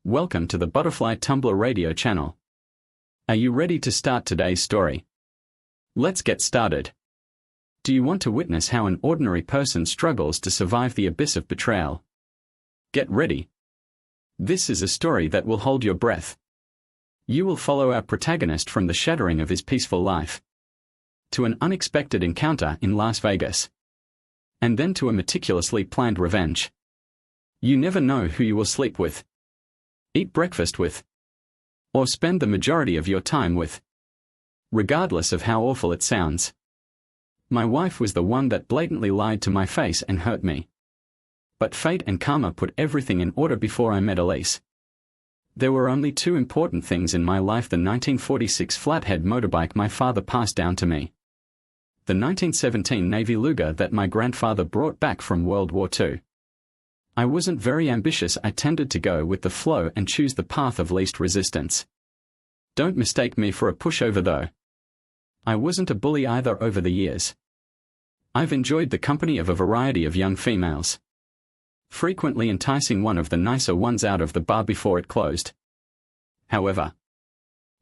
Welcome to the Butterfly Tumblr Radio channel. Are you ready to start today's story? Let's get started. Do you want to witness how an ordinary person struggles to survive the abyss of betrayal? Get ready. This is a story that will hold your breath. You will follow our protagonist from the shattering of his peaceful life to an unexpected encounter in Las Vegas, and then to a meticulously planned revenge. You never know who you will sleep with, eat breakfast with, or spend the majority of your time with, regardless of how awful it sounds. My wife was the one that blatantly lied to my face and hurt me. But fate and karma put everything in order before I met Elise. There were only two important things in my life: the 1946 flathead motorbike my father passed down to me, the 1917 Navy Luger that my grandfather brought back from World War II. I wasn't very ambitious. I tended to go with the flow and choose the path of least resistance. Don't mistake me for a pushover though. I wasn't a bully either. Over the years, I've enjoyed the company of a variety of young females, frequently enticing one of the nicer ones out of the bar before it closed. However,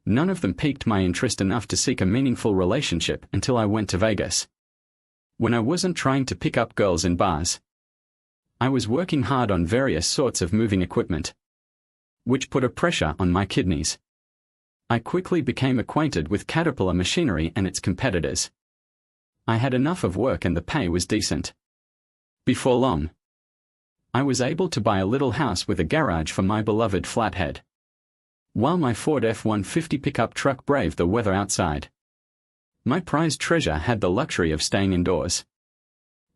none of them piqued my interest enough to seek a meaningful relationship until I went to Vegas. When I wasn't trying to pick up girls in bars, I was working hard on various sorts of moving equipment, which put a pressure on my kidneys. I quickly became acquainted with Caterpillar Machinery and its competitors. I had enough of work and the pay was decent. Before long, I was able to buy a little house with a garage for my beloved flathead, while my Ford F-150 pickup truck braved the weather outside. My prized treasure had the luxury of staying indoors.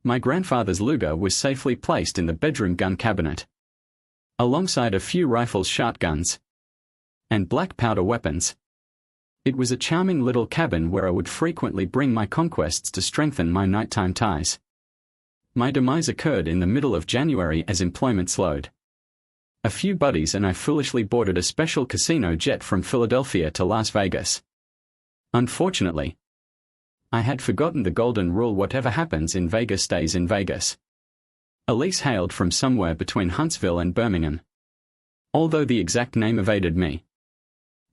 My grandfather's Luger was safely placed in the bedroom gun cabinet, alongside a few rifles, shotguns, and black powder weapons. It was a charming little cabin where I would frequently bring my conquests to strengthen my nighttime ties. My demise occurred in the middle of January as employment slowed. A few buddies and I foolishly boarded a special casino jet from Philadelphia to Las Vegas. Unfortunately, I had forgotten the golden rule: whatever happens in Vegas stays in Vegas. Elise hailed from somewhere between Huntsville and Birmingham, although the exact name evaded me.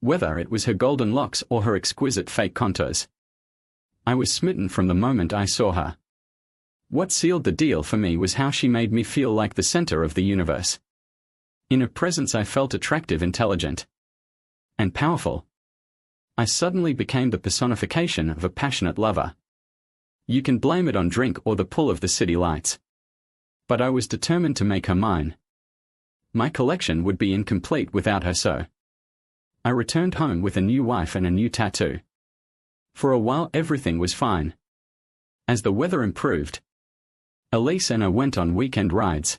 Whether it was her golden locks or her exquisite fake contours, I was smitten from the moment I saw her. What sealed the deal for me was how she made me feel like the center of the universe. In her presence I felt attractive, intelligent, and powerful. I suddenly became the personification of a passionate lover. You can blame it on drink or the pull of the city lights, but I was determined to make her mine. My collection would be incomplete without her, so I returned home with a new wife and a new tattoo. For a while everything was fine. As the weather improved, Elise and I went on weekend rides,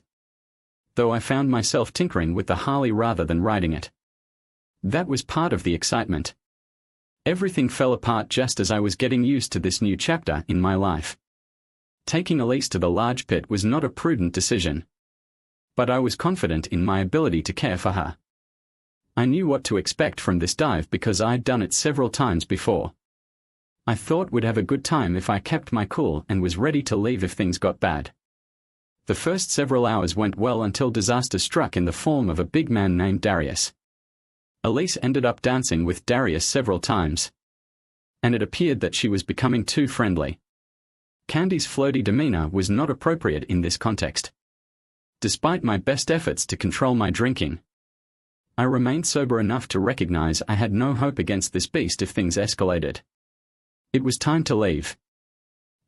though I found myself tinkering with the Harley rather than riding it. That was part of the excitement. Everything fell apart just as I was getting used to this new chapter in my life. Taking Elise to the large pit was not a prudent decision, but I was confident in my ability to care for her. I knew what to expect from this dive because I'd done it several times before. I thought we'd have a good time if I kept my cool and was ready to leave if things got bad. The first several hours went well until disaster struck in the form of a big man named Darius. Elise ended up dancing with Darius several times, and it appeared that she was becoming too friendly. Candy's flirty demeanor was not appropriate in this context. Despite my best efforts to control my drinking, I remained sober enough to recognize I had no hope against this beast if things escalated. It was time to leave.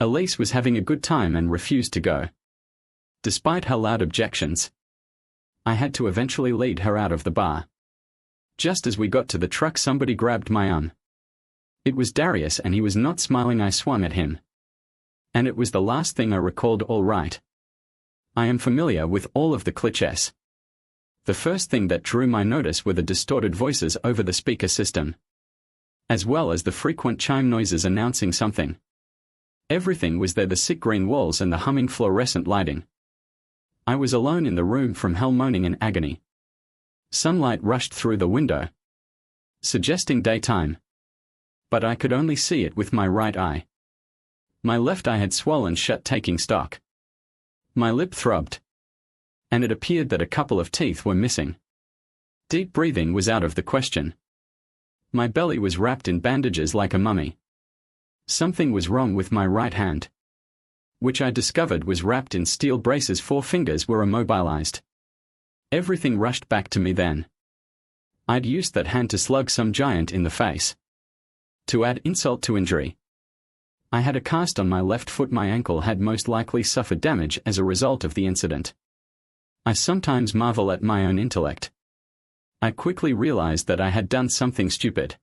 Elise was having a good time and refused to go. Despite her loud objections, I had to eventually lead her out of the bar. Just as we got to the truck, somebody grabbed my arm. It was Darius and he was not smiling. I swung at him, and it was the last thing I recalled. All right, I am familiar with all of the clichés. The first thing that drew my notice were the distorted voices over the speaker system, as well as the frequent chime noises announcing something. Everything was there: the sick green walls and the humming fluorescent lighting. I was alone in the room, from hell moaning in agony. Sunlight rushed through the window, suggesting daytime, but I could only see it with my right eye. My left eye had swollen shut, taking stock. My lip throbbed, and it appeared that a couple of teeth were missing. Deep breathing was out of the question. My belly was wrapped in bandages like a mummy. Something was wrong with my right hand, which I discovered was wrapped in steel braces. 4 fingers were immobilized. Everything rushed back to me then. I'd used that hand to slug some giant in the face. To add insult to injury, I had a cast on my left foot. My ankle had most likely suffered damage as a result of the incident. I sometimes marvel at my own intellect. I quickly realized that I had done something stupid,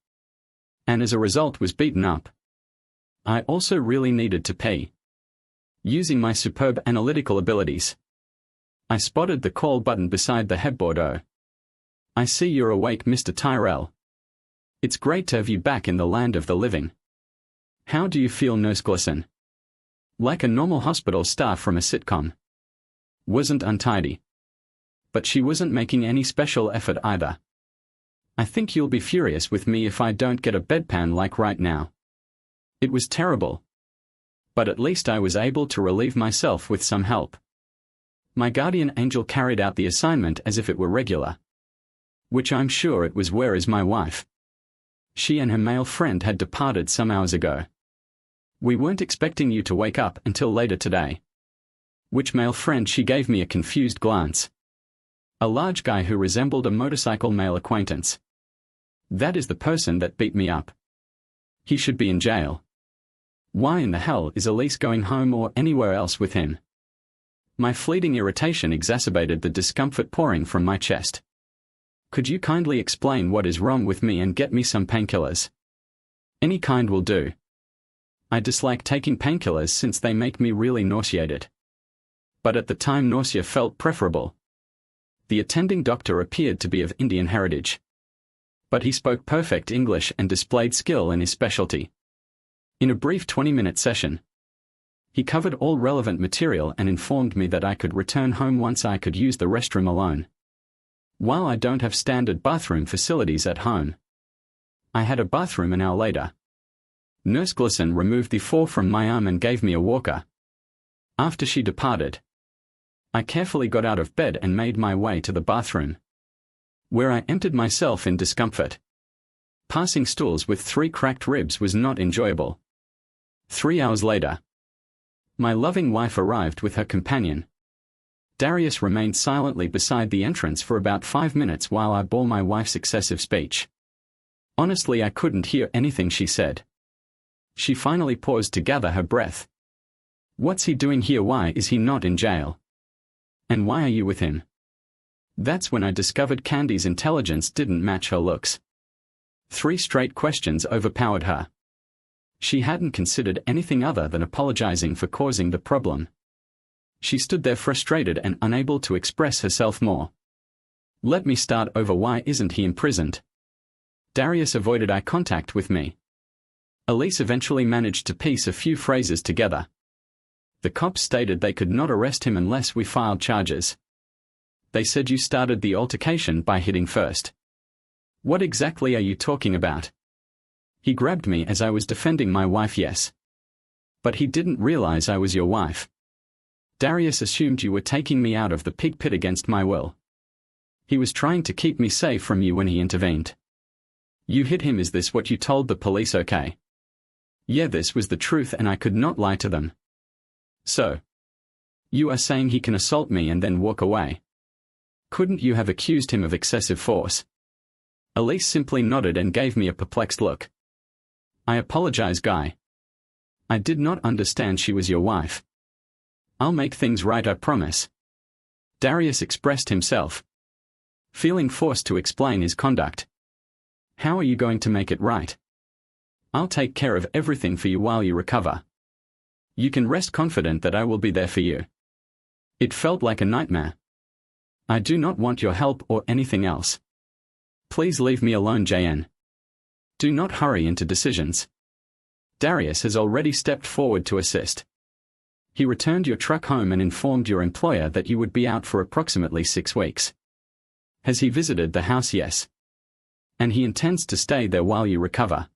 and as a result was beaten up. I also really needed to pee. Using my superb analytical abilities, I spotted the call button beside the headboard. "Oh, I see you're awake, Mr. Tyrell. It's great to have you back in the land of the living. How do you feel, Nurse Glisten?" Like a normal hospital staff from a sitcom. Wasn't untidy. But she wasn't making any special effort either. "I think you'll be furious with me if I don't get a bedpan like right now." It was terrible. But at least I was able to relieve myself with some help. My guardian angel carried out the assignment as if it were regular. Which I'm sure it was. "Where is my wife?" She and her male friend had departed some hours ago. "We weren't expecting you to wake up until later today." Which male friend? She gave me a confused glance. A large guy who resembled a motorcycle male acquaintance. That is the person that beat me up. He should be in jail. Why in the hell is Elise going home or anywhere else with him? My fleeting irritation exacerbated the discomfort pouring from my chest. "Could you kindly explain what is wrong with me and get me some painkillers? Any kind will do. I dislike taking painkillers since they make me really nauseated. But at the time nausea felt preferable." The attending doctor appeared to be of Indian heritage. But he spoke perfect English and displayed skill in his specialty. In a brief 20-minute session, he covered all relevant material and informed me that I could return home once I could use the restroom alone. While I don't have standard bathroom facilities at home, I had a bathroom an hour later. Nurse Glisten removed the 4 from my arm and gave me a walker. After she departed, I carefully got out of bed and made my way to the bathroom, where I emptied myself in discomfort. Passing stools with 3 cracked ribs was not enjoyable. 3 hours later, my loving wife arrived with her companion. Darius remained silently beside the entrance for about 5 minutes while I bore my wife's excessive speech. Honestly, I couldn't hear anything she said. She finally paused to gather her breath. "What's he doing here? Why is he not in jail? And why are you with him?" That's when I discovered Candy's intelligence didn't match her looks. 3 straight questions overpowered her. She hadn't considered anything other than apologizing for causing the problem. She stood there frustrated and unable to express herself more. "Let me start over. Why isn't he imprisoned?" Darius avoided eye contact with me. Elise eventually managed to piece a few phrases together. "The cops stated they could not arrest him unless we filed charges. They said you started the altercation by hitting first." "What exactly are you talking about?" "He grabbed me as I was defending my wife." "Yes. But he didn't realize I was your wife. Darius assumed you were taking me out of the pig pit against my will. He was trying to keep me safe from you when he intervened. You hit him. Is this what you told the police?" "Okay. Yeah, this was the truth and I could not lie to them." "So, you are saying he can assault me and then walk away? Couldn't you have accused him of excessive force?" Elise simply nodded and gave me a perplexed look. "I apologize, Guy. I did not understand she was your wife. I'll make things right, I promise." Darius expressed himself, feeling forced to explain his conduct. "How are you going to make it right? I'll take care of everything for you while you recover. You can rest confident that I will be there for you." It felt like a nightmare. "I do not want your help or anything else. Please leave me alone, JN. Do not hurry into decisions. Darius has already stepped forward to assist. He returned your truck home and informed your employer that you would be out for approximately 6 weeks. Has he visited the house?" "Yes. And he intends to stay there while you recover."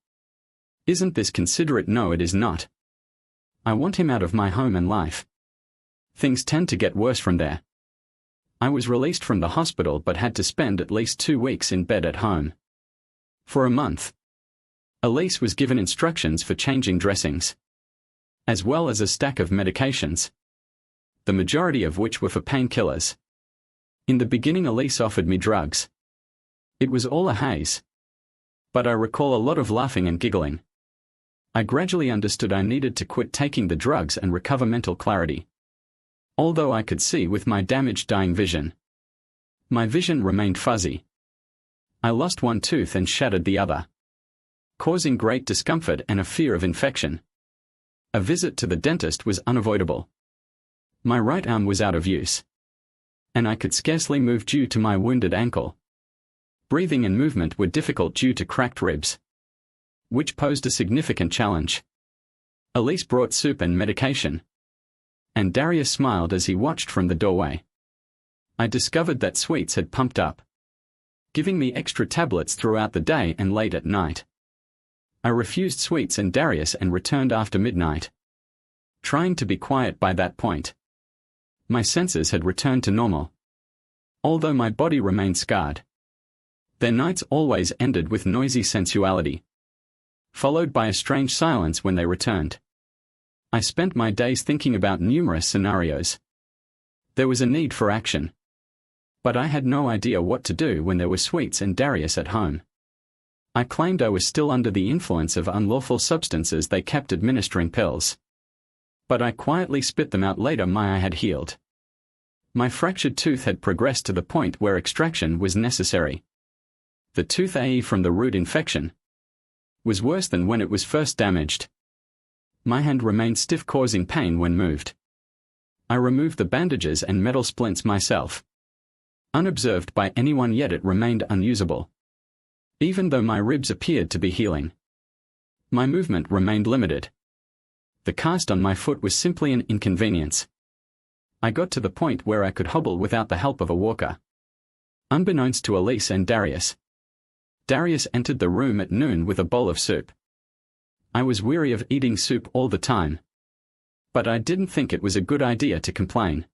"Isn't this considerate?" "No, it is not. I want him out of my home and life. Things tend to get worse from there. I was released from the hospital but had to spend at least 2 weeks in bed at home. For a month. Elise was given instructions for changing dressings, as well as a stack of medications, the majority of which were for painkillers. In the beginning, Elise offered me drugs. It was all a haze, but I recall a lot of laughing and giggling. I gradually understood I needed to quit taking the drugs and recover mental clarity. Although I could see with my damaged, dying vision, my vision remained fuzzy. I lost one tooth and shattered the other, causing great discomfort and a fear of infection. A visit to the dentist was unavoidable. My right arm was out of use, and I could scarcely move due to my wounded ankle. Breathing and movement were difficult due to cracked ribs, which posed a significant challenge. Elise brought soup and medication, and Darius smiled as he watched from the doorway. I discovered that sweets had pumped up, giving me extra tablets throughout the day and late at night. I refused sweets and Darius and returned after midnight, trying to be quiet by that point. My senses had returned to normal, although my body remained scarred. Their nights always ended with noisy sensuality, followed by a strange silence when they returned. I spent my days thinking about numerous scenarios. There was a need for action, but I had no idea what to do when there were sweets and Darius at home. I claimed I was still under the influence of unlawful substances. They kept administering pills, but I quietly spit them out later. My eye had healed. My fractured tooth had progressed to the point where extraction was necessary. The tooth AE from the root infection was worse than when it was first damaged. My hand remained stiff, causing pain when moved. I removed the bandages and metal splints myself, unobserved by anyone, yet it remained unusable. Even though my ribs appeared to be healing, my movement remained limited. The cast on my foot was simply an inconvenience. I got to the point where I could hobble without the help of a walker. Unbeknownst to Elise and Darius, Darius entered the room at noon with a bowl of soup. I was weary of eating soup all the time, but I didn't think it was a good idea to complain.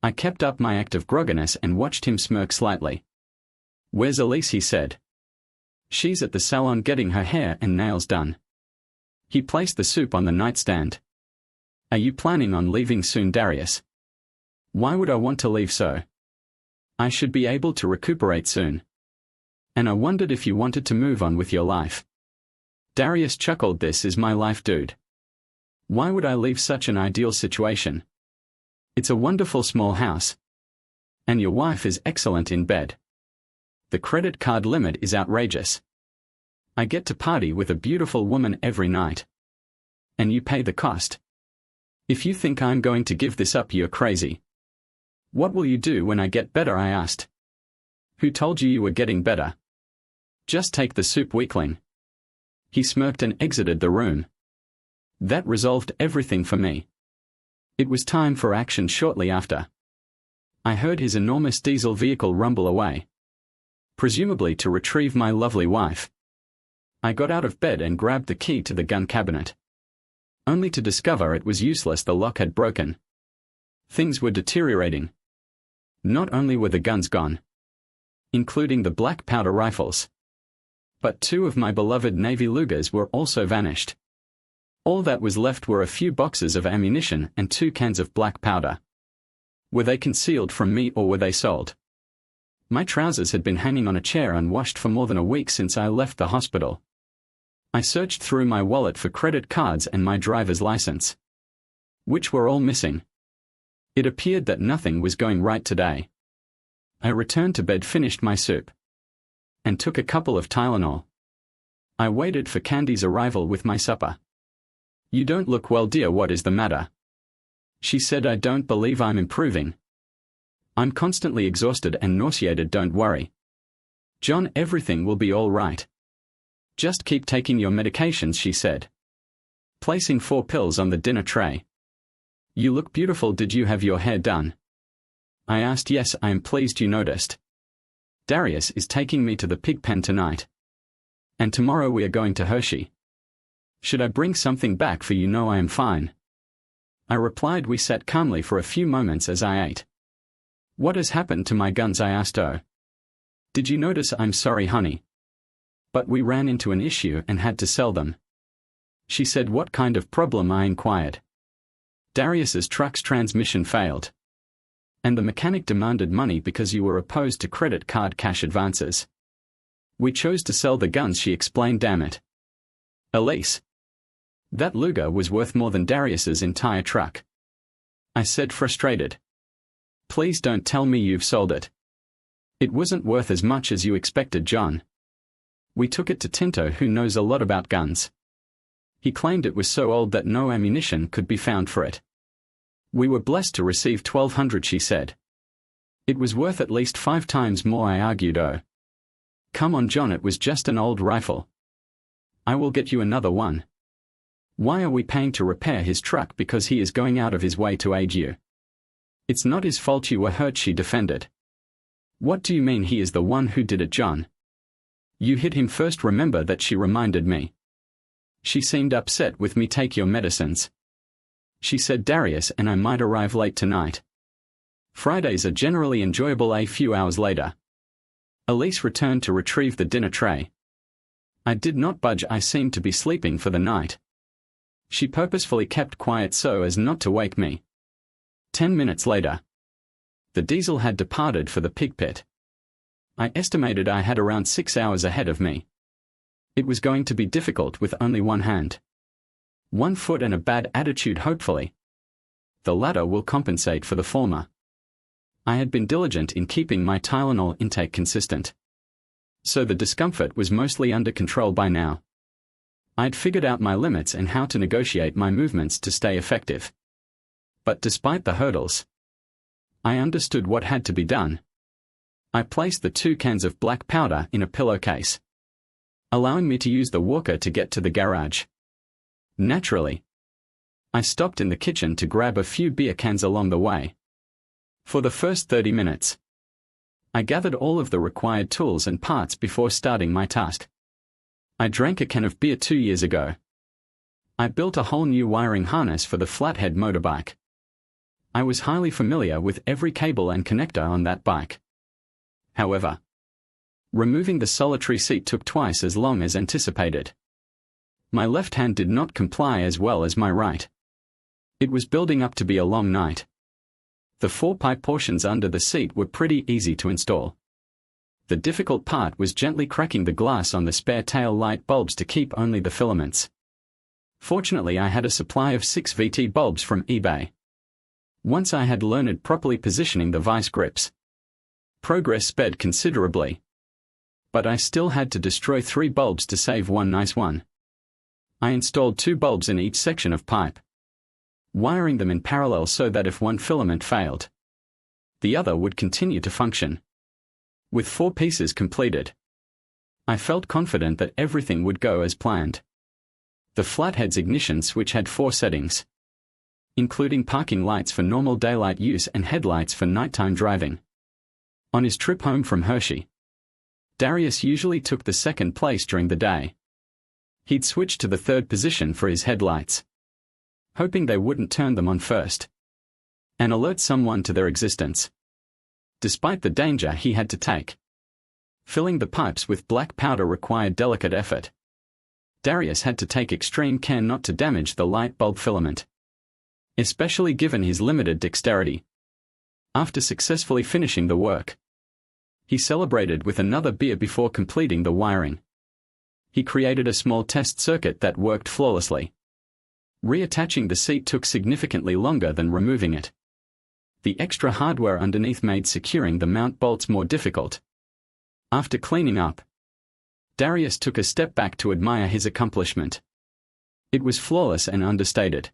I kept up my act of grogginess and watched him smirk slightly. "Where's Elise?" he said. "She's at the salon getting her hair and nails done." He placed the soup on the nightstand. "Are you planning on leaving soon, Darius?" "Why would I want to leave so? I should be able to recuperate soon. And I wondered if you wanted to move on with your life." Darius chuckled. "This is my life, dude. Why would I leave such an ideal situation? It's a wonderful small house. And your wife is excellent in bed. The credit card limit is outrageous. I get to party with a beautiful woman every night. And you pay the cost. If you think I'm going to give this up, you're crazy." "What will you do when I get better?" I asked. "Who told you were getting better? Just take the soup, weakling." He smirked and exited the room. That resolved everything for me. It was time for action. Shortly after, I heard his enormous diesel vehicle rumble away, presumably to retrieve my lovely wife. I got out of bed and grabbed the key to the gun cabinet, only to discover it was useless. The lock had broken. Things were deteriorating. Not only were the guns gone, including the black powder rifles, but 2 of my beloved Navy Lugers were also vanished. All that was left were a few boxes of ammunition and 2 cans of black powder. Were they concealed from me or were they sold? My trousers had been hanging on a chair unwashed for more than a week since I left the hospital. I searched through my wallet for credit cards and my driver's license, which were all missing. It appeared that nothing was going right today. I returned to bed, finished my soup, and took a couple of Tylenol. I waited for Candy's arrival with my supper. "You don't look well, dear. What is the matter?" she said. "I don't believe I'm improving. I'm constantly exhausted and nauseated." "Don't worry, John, everything will be all right. Just keep taking your medications," she said, placing 4 pills on the dinner tray. "You look beautiful. Did you have your hair done?" I asked. "Yes, I am pleased you noticed. Darius is taking me to the pig pen tonight. And tomorrow we are going to Hershey. Should I bring something back for you?" "No, I am fine," I replied. We sat calmly for a few moments as I ate. "What has happened to my guns?" I asked. "Oh. Did you notice?" "I'm sorry, honey. But we ran into an issue and had to sell them." She said. "What kind of problem?" I inquired. "Darius's truck's transmission failed. And the mechanic demanded money because you were opposed to credit card cash advances. We chose to sell the guns," she explained. "Damn it. Elise. That Luger was worth more than Darius's entire truck," I said, frustrated. "Please don't tell me you've sold it." "It wasn't worth as much as you expected, John. We took it to Tinto, who knows a lot about guns. He claimed it was so old that no ammunition could be found for it. We were blessed to receive $1,200, she said. "It was worth at least 5 times more," I argued. "Oh. Come on, John, it was just an old rifle. I will get you another one. Why are we paying to repair his truck because he is going out of his way to aid you? It's not his fault you were hurt," she defended. "What do you mean he is the one who did it, John? You hit him first, remember that," she reminded me. She seemed upset with me. "Take your medicines," she said. "Darius and I might arrive late tonight." Fridays are generally enjoyable. A few hours later, Elise returned to retrieve the dinner tray. I did not budge. I seemed to be sleeping for the night. She purposefully kept quiet so as not to wake me. 10 minutes later, the diesel had departed for the pig pit. I estimated I had around 6 hours ahead of me. It was going to be difficult with only one hand, 1 foot, and a bad attitude. Hopefully, the latter will compensate for the former. I had been diligent in keeping my Tylenol intake consistent, so the discomfort was mostly under control by now. I'd figured out my limits and how to negotiate my movements to stay effective. But despite the hurdles, I understood what had to be done. I placed the 2 cans of black powder in a pillowcase, allowing me to use the walker to get to the garage. Naturally, I stopped in the kitchen to grab a few beer cans along the way. For the first 30 minutes, I gathered all of the required tools and parts before starting my task. I drank a can of beer 2 years ago. I built a whole new wiring harness for the flathead motorbike. I was highly familiar with every cable and connector on that bike. However, removing the solitary seat took twice as long as anticipated. My left hand did not comply as well as my right. It was building up to be a long night. The 4-pipe portions under the seat were pretty easy to install. The difficult part was gently cracking the glass on the spare tail light bulbs to keep only the filaments. Fortunately, I had a supply of 6 VT bulbs from eBay. Once I had learned properly positioning the vice grips, progress sped considerably. But I still had to destroy 3 bulbs to save one nice one. I installed 2 bulbs in each section of pipe, wiring them in parallel so that if one filament failed, the other would continue to function. With 4 pieces completed, I felt confident that everything would go as planned. The flathead's ignition switch had 4 settings, including parking lights for normal daylight use and headlights for nighttime driving. On his trip home from Hershey, Darius usually took the 2nd place during the day. He'd switch to the 3rd position for his headlights, hoping they wouldn't turn them on first and alert someone to their existence. Despite the danger he had to take, filling the pipes with black powder required delicate effort. Darius had to take extreme care not to damage the light bulb filament, especially given his limited dexterity. After successfully finishing the work, he celebrated with another beer before completing the wiring. He created a small test circuit that worked flawlessly. Reattaching the seat took significantly longer than removing it. The extra hardware underneath made securing the mount bolts more difficult. After cleaning up, Darius took a step back to admire his accomplishment. It was flawless and understated.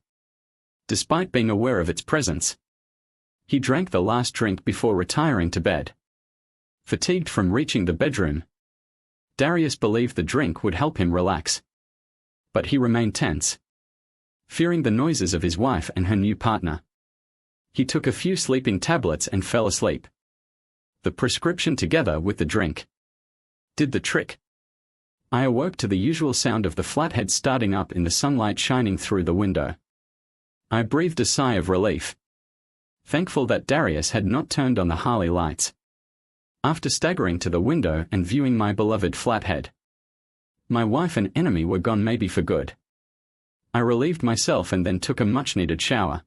Despite being aware of its presence, he drank the last drink before retiring to bed. Fatigued from reaching the bedroom, Darius believed the drink would help him relax. But he remained tense, fearing the noises of his wife and her new partner. He took a few sleeping tablets and fell asleep. The prescription together with the drink did the trick. I awoke to the usual sound of the flathead starting up in the sunlight shining through the window. I breathed a sigh of relief. thankful that Darius had not turned on the Harley lights. After staggering to the window and viewing my beloved flathead, my wife and enemy were gone, maybe for good. I relieved myself and then took a much-needed shower.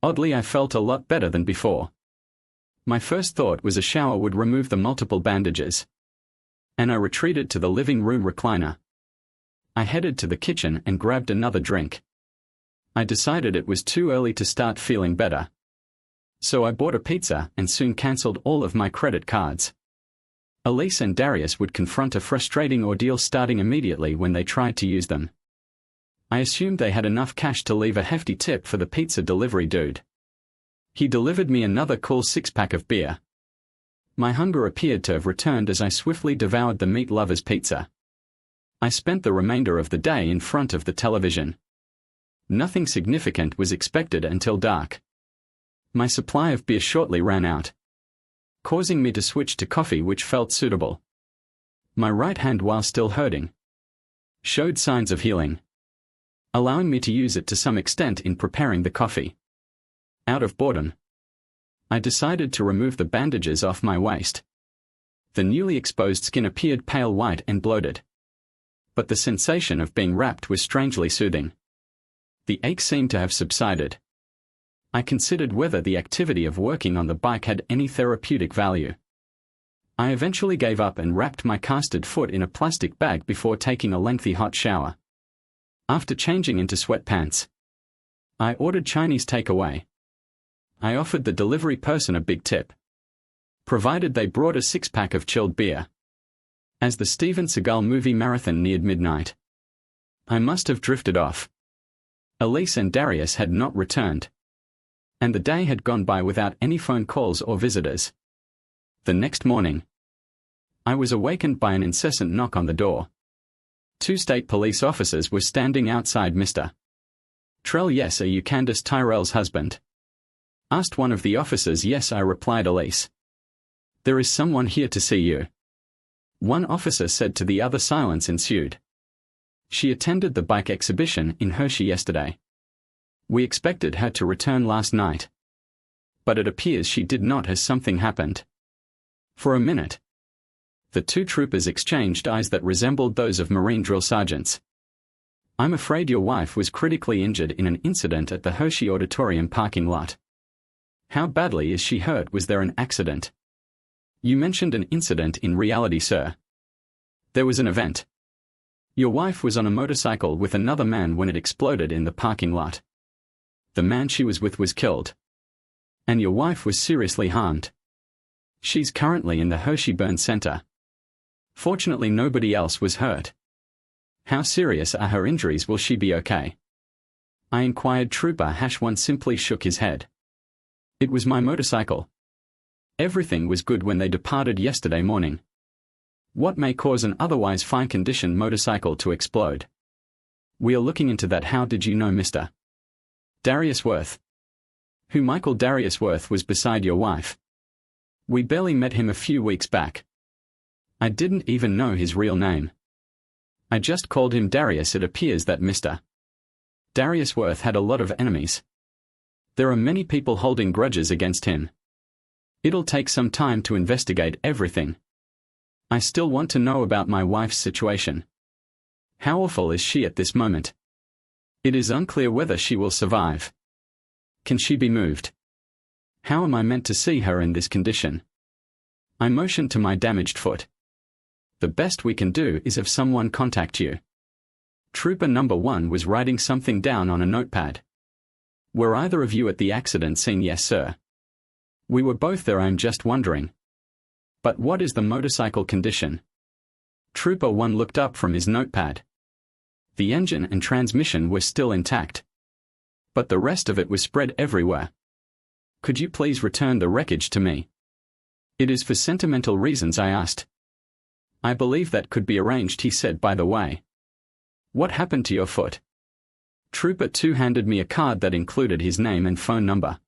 Oddly, I felt a lot better than before. My first thought was a shower would remove the multiple bandages, and I retreated to the living room recliner. I headed to the kitchen and grabbed another drink. I decided it was too early to start feeling better, so I bought a pizza and soon cancelled all of my credit cards. Elise and Darius would confront a frustrating ordeal starting immediately when they tried to use them. I assumed they had enough cash to leave a hefty tip for the pizza delivery dude. He delivered me another cool 6-pack of beer. My hunger appeared to have returned as I swiftly devoured the meat lover's pizza. I spent the remainder of the day in front of the television. Nothing significant was expected until dark. My supply of beer shortly ran out, causing me to switch to coffee, which felt suitable. My right hand, while still hurting, showed signs of healing, allowing me to use it to some extent in preparing the coffee. Out of boredom, I decided to remove the bandages off my waist. The newly exposed skin appeared pale white and bloated, but the sensation of being wrapped was strangely soothing. The ache seemed to have subsided. I considered whether the activity of working on the bike had any therapeutic value. I eventually gave up and wrapped my casted foot in a plastic bag before taking a lengthy hot shower. After changing into sweatpants, I ordered Chinese takeaway. I offered the delivery person a big tip, provided they brought a 6-pack of chilled beer. As the Steven Seagal movie marathon neared midnight, I must have drifted off. Elise and Darius had not returned, and the day had gone by without any phone calls or visitors. The next morning, I was awakened by an incessant knock on the door. 2 state police officers were standing outside. "Mr. Trell, yes, are you Candace Tyrell's husband?" asked one of the officers. "Yes," I replied. "Elise, there is someone here to see you," one officer said to the other. Silence ensued. "She attended the bike exhibition in Hershey yesterday. We expected her to return last night, but it appears she did not, as something happened." For a minute, the 2 troopers exchanged eyes that resembled those of Marine drill sergeants. "I'm afraid your wife was critically injured in an incident at the Hershey Auditorium parking lot." "How badly is she hurt? Was there an accident?" "You mentioned an incident in reality, sir. There was an event. Your wife was on a motorcycle with another man when it exploded in the parking lot. The man she was with was killed, and your wife was seriously harmed. She's currently in the Hershey Burn Center. Fortunately, nobody else was hurt." "How serious are her injuries? Will she be okay?" I inquired. Trooper #1 simply shook his head. "It was my motorcycle. Everything was good when they departed yesterday morning. What may cause an otherwise fine-condition motorcycle to explode? We are looking into that." "How did you know Mr. Darius Worth?" "Who? Michael Darius Worth was beside your wife. We barely met him a few weeks back. I didn't even know his real name. I just called him Darius. It appears that Mr. Darius Worth had a lot of enemies. There are many people holding grudges against him. It'll take some time to investigate everything. I still want to know about my wife's situation. How awful is she at this moment? It is unclear whether she will survive. Can she be moved? How am I meant to see her in this condition?" I motioned to my damaged foot. "The best we can do is have someone contact you." Trooper #1 was writing something down on a notepad. "Were either of you at the accident scene?" "Yes, sir. We were both there. I'm just wondering. But what is the motorcycle condition?" Trooper 1 looked up from his notepad. The engine and transmission were still intact, but the rest of it was spread everywhere. "Could you please return the wreckage to me?" "It is for sentimental reasons," I asked. "I believe that could be arranged," he said. "By the way, what happened to your foot?" Trooper 2 handed me a card that included his name and phone number.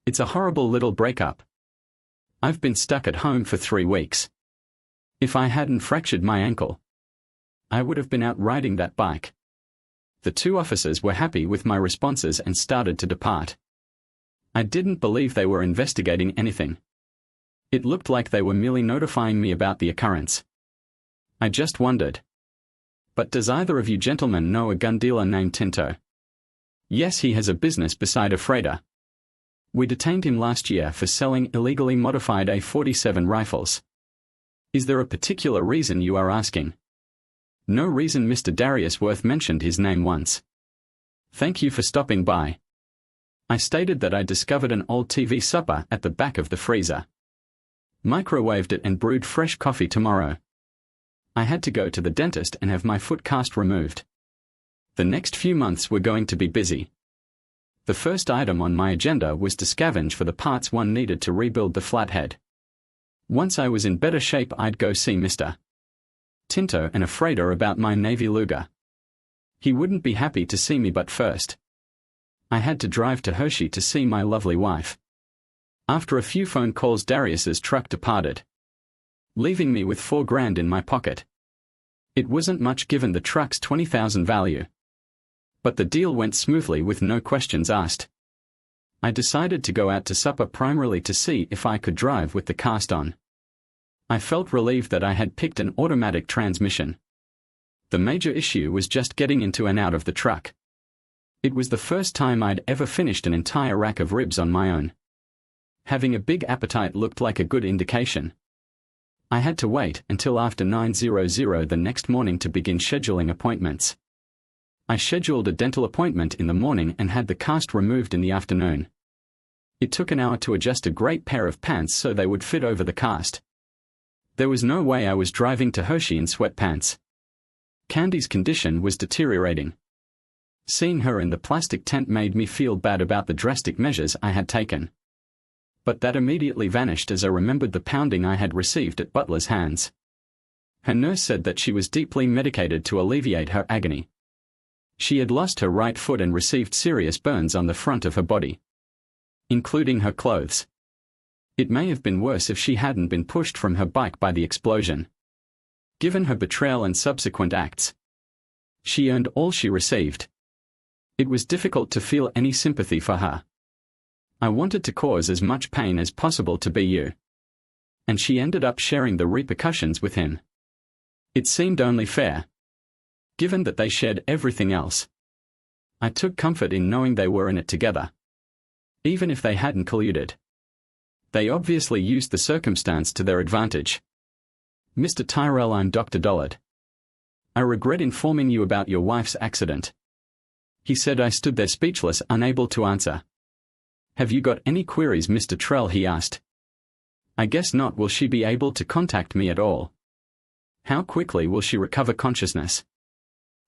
"It's a horrible little breakup. I've been stuck at home for 3 weeks. If I hadn't fractured my ankle, I would have been out riding that bike." The 2 officers were happy with my responses and started to depart. I didn't believe they were investigating anything. It looked like they were merely notifying me about the occurrence. I just wondered. But does either of you gentlemen know a gun dealer named Tinto? Yes, he has a business beside a freighter. We detained him last year for selling illegally modified A-47 rifles. Is there a particular reason you are asking? No reason. Mr. Darius Worth mentioned his name once. Thank you for stopping by. I stated that I discovered an old TV supper at the back of the freezer. Microwaved it and brewed fresh coffee tomorrow. I had to go to the dentist and have my foot cast removed. The next few months were going to be busy. The first item on my agenda was to scavenge for the parts one needed to rebuild the flathead. Once I was in better shape, I'd go see Mr. Tinto and a freighter about my Navy Luger. He wouldn't be happy to see me, but first I had to drive to Hershey to see my lovely wife. After a few phone calls, Darius's truck departed, leaving me with $4,000 in my pocket. It wasn't much given the truck's $20,000 value. But the deal went smoothly with no questions asked. I decided to go out to supper primarily to see if I could drive with the cast on. I felt relieved that I had picked an automatic transmission. The major issue was just getting into and out of the truck. It was the first time I'd ever finished an entire rack of ribs on my own. Having a big appetite looked like a good indication. I had to wait until after 9:00 the next morning to begin scheduling appointments. I scheduled a dental appointment in the morning and had the cast removed in the afternoon. It took an hour to adjust a great pair of pants so they would fit over the cast. There was no way I was driving to Hershey in sweatpants. Candy's condition was deteriorating. Seeing her in the plastic tent made me feel bad about the drastic measures I had taken. But that immediately vanished as I remembered the pounding I had received at Butler's hands. Her nurse said that she was deeply medicated to alleviate her agony. She had lost her right foot and received serious burns on the front of her body, including her clothes. It may have been worse if she hadn't been pushed from her bike by the explosion. Given her betrayal and subsequent acts, she earned all she received. It was difficult to feel any sympathy for her. I wanted to cause as much pain as possible to BU. And she ended up sharing the repercussions with him. It seemed only fair, given that they shared everything else. I took comfort in knowing they were in it together, even if they hadn't colluded. They obviously used the circumstance to their advantage. Mr. Tyrell, I'm Dr. Dollard. I regret informing you about your wife's accident. He said. I stood there speechless, unable to answer. Have you got any queries, Mr. Trell? He asked. I guess not. Will she be able to contact me at all? How quickly will she recover consciousness?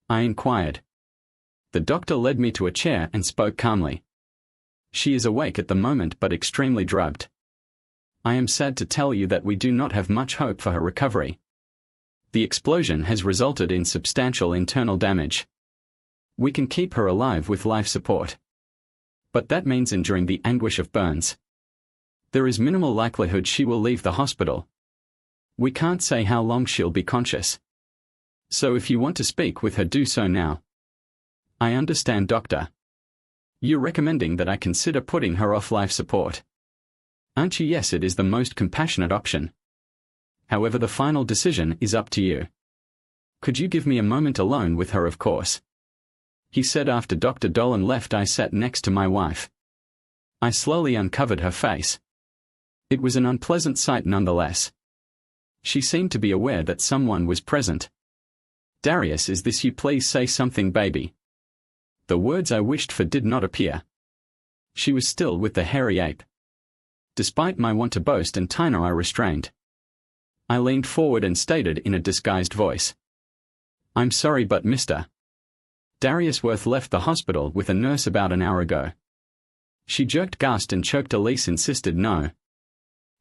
I inquired. The doctor led me to a chair and spoke calmly. She is awake at the moment but extremely drugged. I am sad to tell you that we do not have much hope for her recovery. The explosion has resulted in substantial internal damage. We can keep her alive with life support, but that means enduring the anguish of burns. There is minimal likelihood she will leave the hospital. We can't say how long she'll be conscious. So if you want to speak with her, do so now. I understand, doctor. You're recommending that I consider putting her off life support, aren't you? Yes, it is the most compassionate option. However, the final decision is up to you. Could you give me a moment alone with her? Of course. He said. After Dr. Dolan left, I sat next to my wife. I slowly uncovered her face. It was an unpleasant sight nonetheless. She seemed to be aware that someone was present. Darius, is this you? Please say something, baby. The words I wished for did not appear. She was still with the hairy ape. Despite my want to boast and Tina, I restrained. I leaned forward and stated in a disguised voice, I'm sorry, but Mr. Darius Worth left the hospital with a nurse about an hour ago. She jerked, gasped and choked. Elise insisted. No.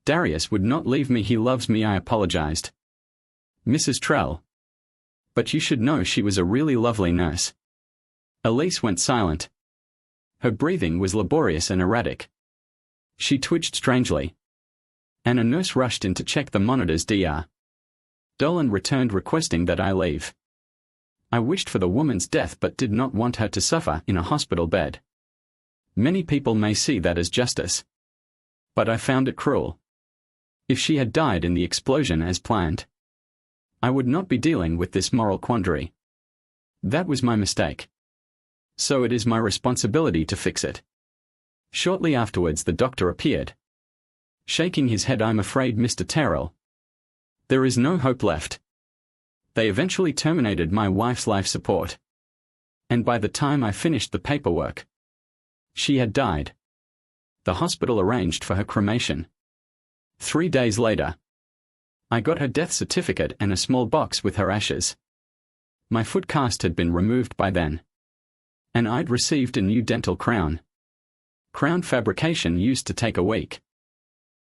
Darius would not leave me. He loves me. I apologized. Mrs. Trell. But you should know she was a really lovely nurse. Elise went silent. Her breathing was laborious and erratic. She twitched strangely. And a nurse rushed in to check the monitors. Dr. Dolan returned requesting that I leave. I wished for the woman's death but did not want her to suffer in a hospital bed. Many people may see that as justice. But I found it cruel. If she had died in the explosion as planned, I would not be dealing with this moral quandary. That was my mistake. So it is my responsibility to fix it. Shortly afterwards the doctor appeared. Shaking his head, "I'm afraid, Mr. Terrell, there is no hope left." They eventually terminated my wife's life support. And by the time I finished the paperwork, she had died. The hospital arranged for her cremation. 3 days later, I got her death certificate and a small box with her ashes. My foot cast had been removed by then, and I'd received a new dental crown. Crown fabrication used to take a week.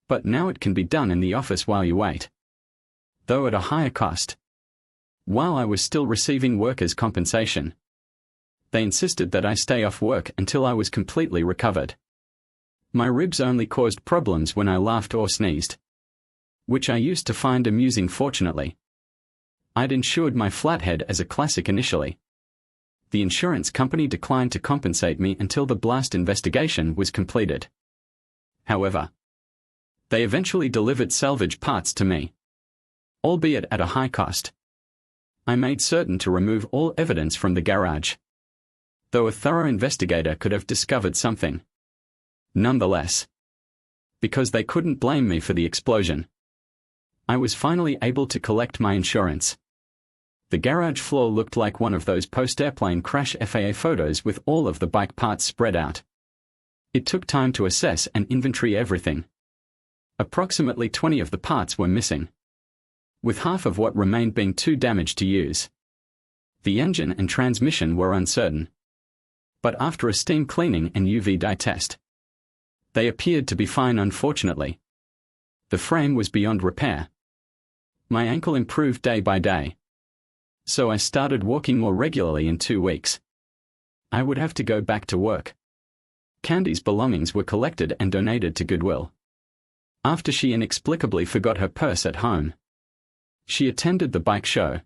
But now it can be done in the office while you wait, though at a higher cost. While I was still receiving workers' compensation, they insisted that I stay off work until I was completely recovered. My ribs only caused problems when I laughed or sneezed, which I used to find amusing. Fortunately, I'd insured my flathead as a classic initially. The insurance company declined to compensate me until the blast investigation was completed. However, they eventually delivered salvage parts to me, albeit at a high cost. I made certain to remove all evidence from the garage, though a thorough investigator could have discovered something. Nonetheless, because they couldn't blame me for the explosion, I was finally able to collect my insurance. The garage floor looked like one of those post-airplane crash FAA photos with all of the bike parts spread out. It took time to assess and inventory everything. Approximately 20 of the parts were missing, with half of what remained being too damaged to use. The engine and transmission were uncertain, but after a steam cleaning and UV dye test, they appeared to be fine. Unfortunately, the frame was beyond repair. My ankle improved day by day, so I started walking more regularly. In 2 weeks, I would have to go back to work. Candy's belongings were collected and donated to Goodwill. After she inexplicably forgot her purse at home, she attended the bike show.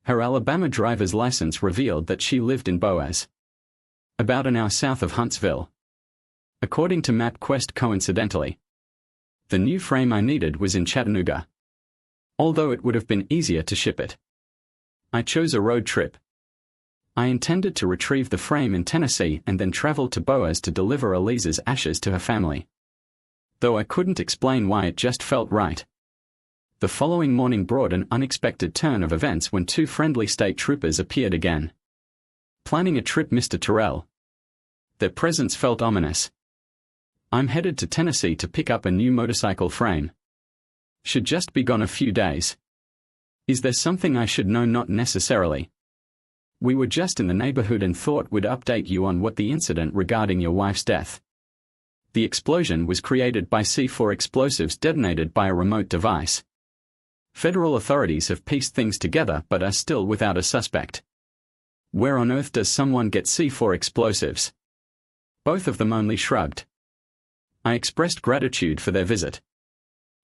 Her Alabama driver's license revealed that she lived in Boaz, about an hour south of Huntsville. According to MapQuest, coincidentally, the new frame I needed was in Chattanooga, although it would have been easier to ship it. I chose a road trip. I intended to retrieve the frame in Tennessee and then travel to Boaz to deliver Elise's ashes to her family. Though I couldn't explain why, it just felt right. The following morning brought an unexpected turn of events when 2 friendly state troopers appeared again, planning a trip, Mr. Terrell. Their presence felt ominous. "I'm headed to Tennessee to pick up a new motorcycle frame. Should just be gone a few days. Is there something I should know?" "Not necessarily. We were just in the neighborhood and thought we'd update you on what the incident regarding your wife's death. The explosion was created by C4 explosives detonated by a remote device. Federal authorities have pieced things together but are still without a suspect." "Where on earth does someone get C4 explosives?" Both of them only shrugged. I expressed gratitude for their visit.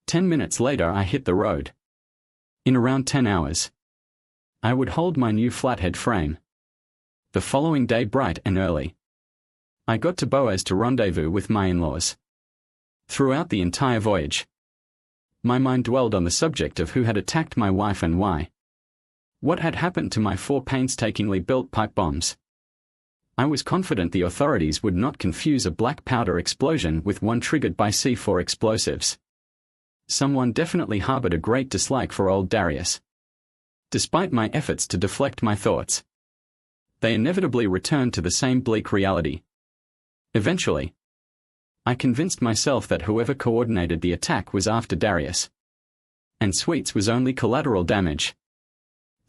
10 minutes later I hit the road. In around 10 hours, I would hold my new flathead frame. The following day, bright and early, I got to Boaz to rendezvous with my in-laws. Throughout the entire voyage, my mind dwelled on the subject of who had attacked my wife and why. What had happened to my 4 painstakingly built pipe bombs? I was confident the authorities would not confuse a black powder explosion with one triggered by C4 explosives. Someone definitely harbored a great dislike for old Darius. Despite my efforts to deflect my thoughts, they inevitably returned to the same bleak reality. Eventually, I convinced myself that whoever coordinated the attack was after Darius, and Sweets was only collateral damage.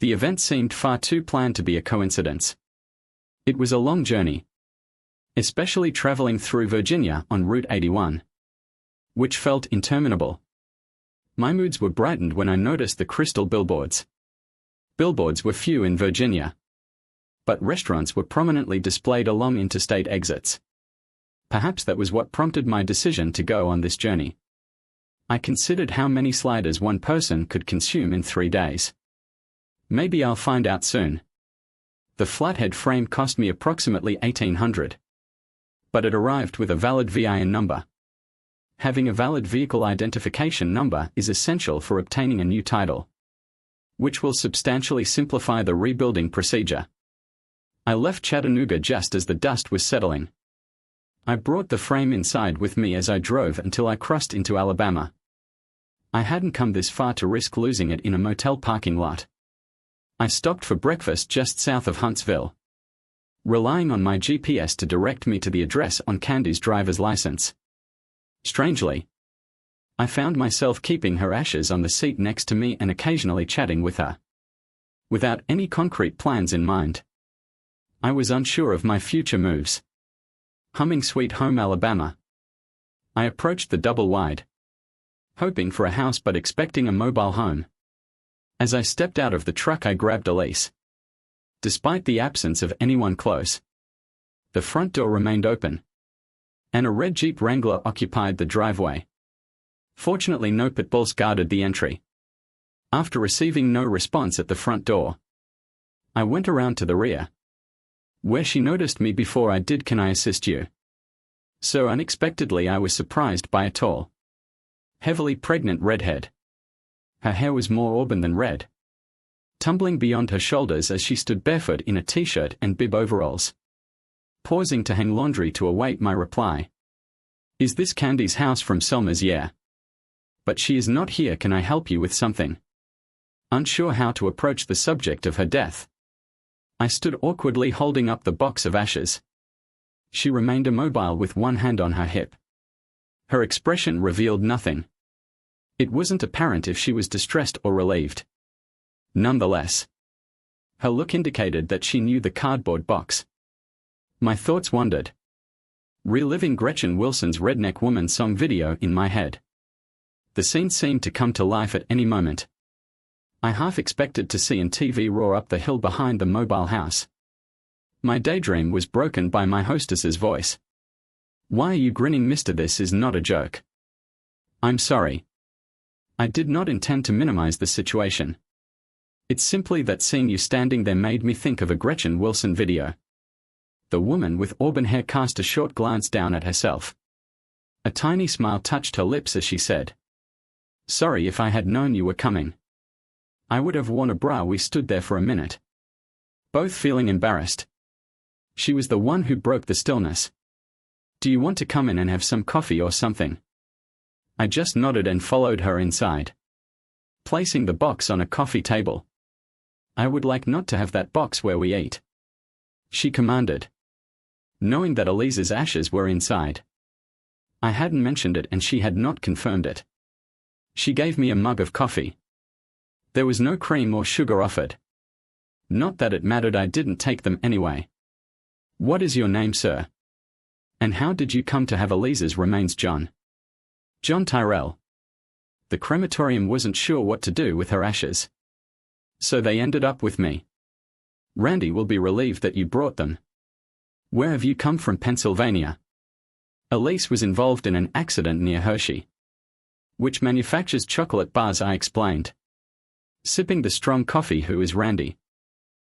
The event seemed far too planned to be a coincidence. It was a long journey, especially traveling through Virginia on Route 81, which felt interminable. My moods were brightened when I noticed the crystal billboards. Billboards were few in Virginia, but restaurants were prominently displayed along interstate exits. Perhaps that was what prompted my decision to go on this journey. I considered how many sliders one person could consume in 3 days. Maybe I'll find out soon. The flathead frame cost me approximately $1,800. but it arrived with a valid VIN number. Having a valid vehicle identification number is essential for obtaining a new title, which will substantially simplify the rebuilding procedure. I left Chattanooga just as the dust was settling. I brought the frame inside with me as I drove until I crossed into Alabama. I hadn't come this far to risk losing it in a motel parking lot. I stopped for breakfast just south of Huntsville, relying on my GPS to direct me to the address on Candy's driver's license. Strangely, I found myself keeping her ashes on the seat next to me and occasionally chatting with her, without any concrete plans in mind. I was unsure of my future moves. Humming Sweet Home Alabama, I approached the double-wide, hoping for a house but expecting a mobile home. As I stepped out of the truck, I grabbed Elise. Despite the absence of anyone close, the front door remained open, and a red Jeep Wrangler occupied the driveway. Fortunately, no pit bulls guarded the entry. After receiving no response at the front door, I went around to the rear, where she noticed me before I did. "Can I assist you?" So unexpectedly, I was surprised by a tall, heavily pregnant redhead. Her hair was more auburn than red, tumbling beyond her shoulders as she stood barefoot in a t-shirt and bib overalls, pausing to hang laundry to await my reply. "Is this Candy's house from Selma's?" "Yeah. But she is not here. Can I help you with something?" Unsure how to approach the subject of her death, I stood awkwardly holding up the box of ashes. She remained immobile with one hand on her hip. Her expression revealed nothing. It wasn't apparent if she was distressed or relieved. Nonetheless, her look indicated that she knew the cardboard box. My thoughts wandered, reliving Gretchen Wilson's Redneck Woman song video in my head. The scene seemed to come to life at any moment. I half expected to see an TV roar up the hill behind the mobile house. My daydream was broken by my hostess's voice. "Why are you grinning, mister? This is not a joke." "I'm sorry. I did not intend to minimize the situation. It's simply that seeing you standing there made me think of a Gretchen Wilson video." The woman with auburn hair cast a short glance down at herself. A tiny smile touched her lips as she said, "Sorry. If I had known you were coming, I would have worn a bra." We stood there for a minute, both feeling embarrassed. She was the one who broke the stillness. "Do you want to come in and have some coffee or something?" I just nodded and followed her inside, placing the box on a coffee table. "I would like not to have that box where we eat," she commanded, knowing that Elise's ashes were inside. I hadn't mentioned it and she had not confirmed it. She gave me a mug of coffee. There was no cream or sugar offered. Not that it mattered, I didn't take them anyway. "What is your name, sir? And how did you come to have Elise's remains?" "John Tyrell." The crematorium wasn't sure what to do with her ashes, so they ended up with me. "Randy will be relieved that you brought them. Where have you come from?" "Pennsylvania. Elise was involved in an accident near Hershey, which manufactures chocolate bars," I explained, sipping the strong coffee. "Who is Randy?"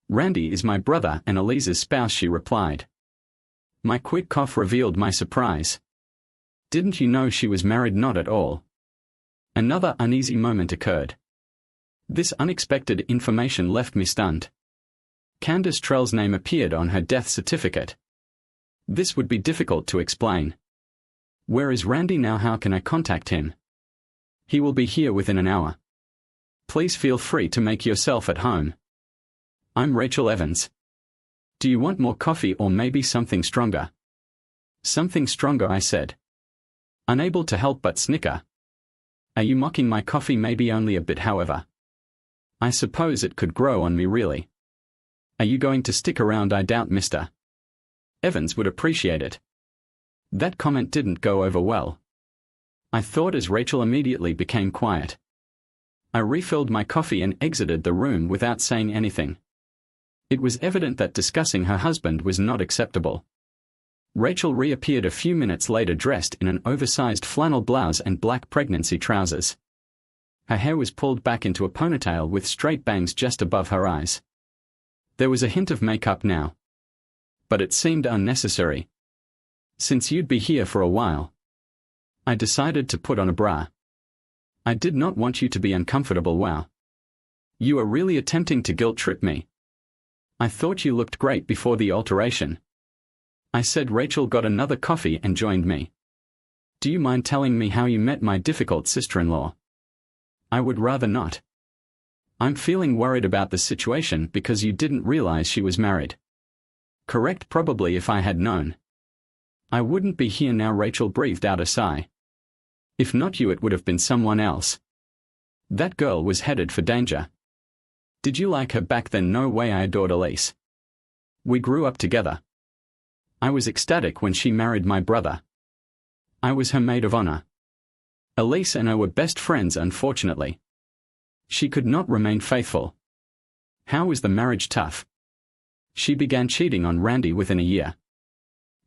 "Randy is my brother and Elise's spouse," she replied. My quick cough revealed my surprise. "Didn't you know she was married?" "Not at all." Another uneasy moment occurred. This unexpected information left me stunned. Candace Trell's name appeared on her death certificate. This would be difficult to explain. "Where is Randy now? How can I contact him?" "He will be here within an hour. Please feel free to make yourself at home. I'm Rachel Evans. Do you want more coffee or maybe something stronger?" "Something stronger," I said, unable to help but snicker. "Are you mocking my coffee?" "Maybe only a bit, however. I suppose it could grow on me, really." "Are you going to stick around?" "I doubt Mr. Evans would appreciate it." That comment didn't go over well, I thought, as Rachel immediately became quiet. I refilled my coffee and exited the room without saying anything. It was evident that discussing her husband was not acceptable. Rachel reappeared a few minutes later dressed in an oversized flannel blouse and black pregnancy trousers. Her hair was pulled back into a ponytail with straight bangs just above her eyes. There was a hint of makeup now, but it seemed unnecessary. Since you'd be here for a while, I decided to put on a bra. I did not want you to be uncomfortable. Wow. You are really attempting to guilt trip me. I thought you looked great before the alteration. I said. Rachel got another coffee and joined me. Do you mind telling me how you met my difficult sister-in-law? I would rather not. I'm feeling worried about the situation because you didn't realize she was married. Correct. Probably if I had known, I wouldn't be here now. Rachel breathed out a sigh. If not you, it would have been someone else. That girl was headed for danger. Did you like her back then? No way. I adored Elise. We grew up together. I was ecstatic when she married my brother. I was her maid of honor. Elise and I were best friends. Unfortunately, she could not remain faithful. How was the marriage? Tough. She began cheating on Randy within a year.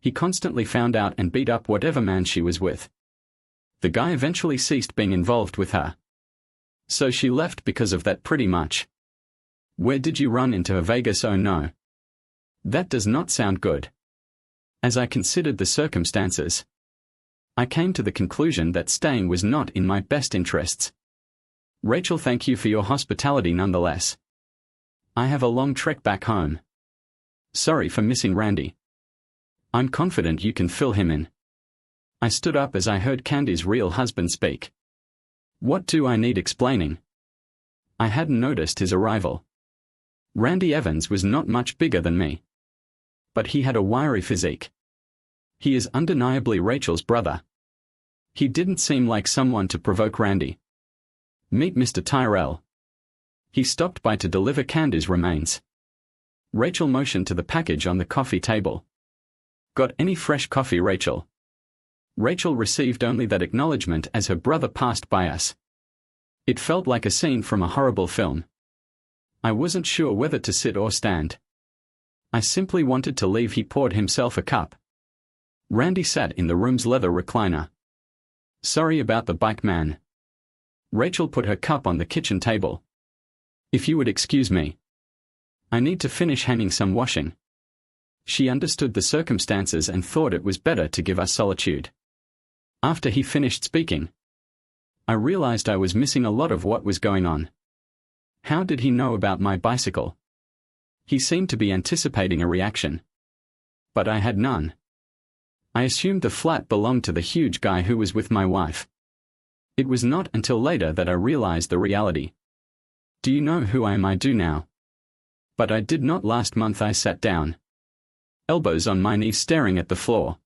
He constantly found out and beat up whatever man she was with. The guy eventually ceased being involved with her. So she left because of that pretty much. Where did you run into her? Vegas. Oh no. That does not sound good. As I considered the circumstances, I came to the conclusion that staying was not in my best interests. Rachel, thank you for your hospitality nonetheless. I have a long trek back home. Sorry for missing Randy. I'm confident you can fill him in. I stood up as I heard Candy's real husband speak. What do I need explaining? I hadn't noticed his arrival. Randy Evans was not much bigger than me, but he had a wiry physique. He is undeniably Rachel's brother. He didn't seem like someone to provoke Randy. Meet Mr. Tyrell. He stopped by to deliver Candy's remains. Rachel motioned to the package on the coffee table. Got any fresh coffee, Rachel? Rachel received only that acknowledgement as her brother passed by us. It felt like a scene from a horrible film. I wasn't sure whether to sit or stand. I simply wanted to leave. He poured himself a cup. Randy sat in the room's leather recliner. Sorry about the bike, man. Rachel put her cup on the kitchen table. If you would excuse me, I need to finish hanging some washing. She understood the circumstances and thought it was better to give us solitude. After he finished speaking, I realized I was missing a lot of what was going on. How did he know about my bicycle? He seemed to be anticipating a reaction, but I had none. I assumed the flat belonged to the huge guy who was with my wife. It was not until later that I realized the reality. Do you know who I am? I do now. But I did not last month. I sat down, elbows on my knees, staring at the floor.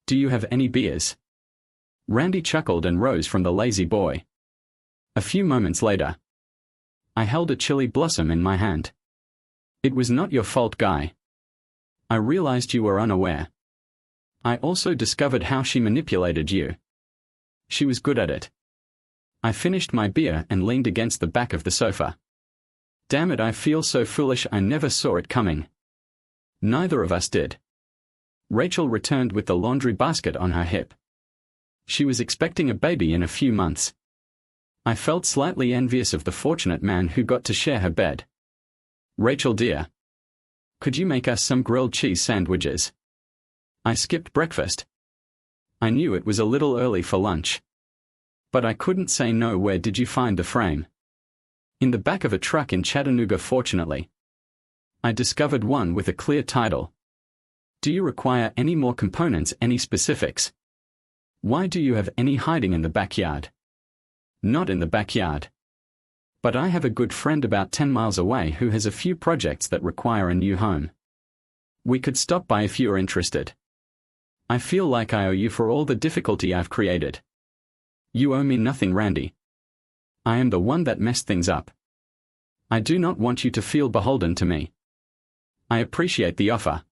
Do you have any beers? Randy chuckled and rose from the lazy boy. A few moments later, I held a chili blossom in my hand. It was not your fault, Guy. I realized you were unaware. I also discovered how she manipulated you. She was good at it. I finished my beer and leaned against the back of the sofa. Damn it, I feel so foolish. I never saw it coming. Neither of us did. Rachel returned with the laundry basket on her hip. She was expecting a baby in a few months. I felt slightly envious of the fortunate man who got to share her bed. Rachel, dear, could you make us some grilled cheese sandwiches? I skipped breakfast. I knew it was a little early for lunch, but I couldn't say no. Where did you find the frame? In the back of a truck in Chattanooga. Fortunately, I discovered one with a clear title. Do you require any more components? Any specifics? Why do you have any hiding in the backyard? Not in the backyard. But I have a good friend about 10 miles away who has a few projects that require a new home. We could stop by if you are interested. I feel like I owe you for all the difficulty I've created. You owe me nothing, Randy. I am the one that messed things up. I do not want you to feel beholden to me. I appreciate the offer,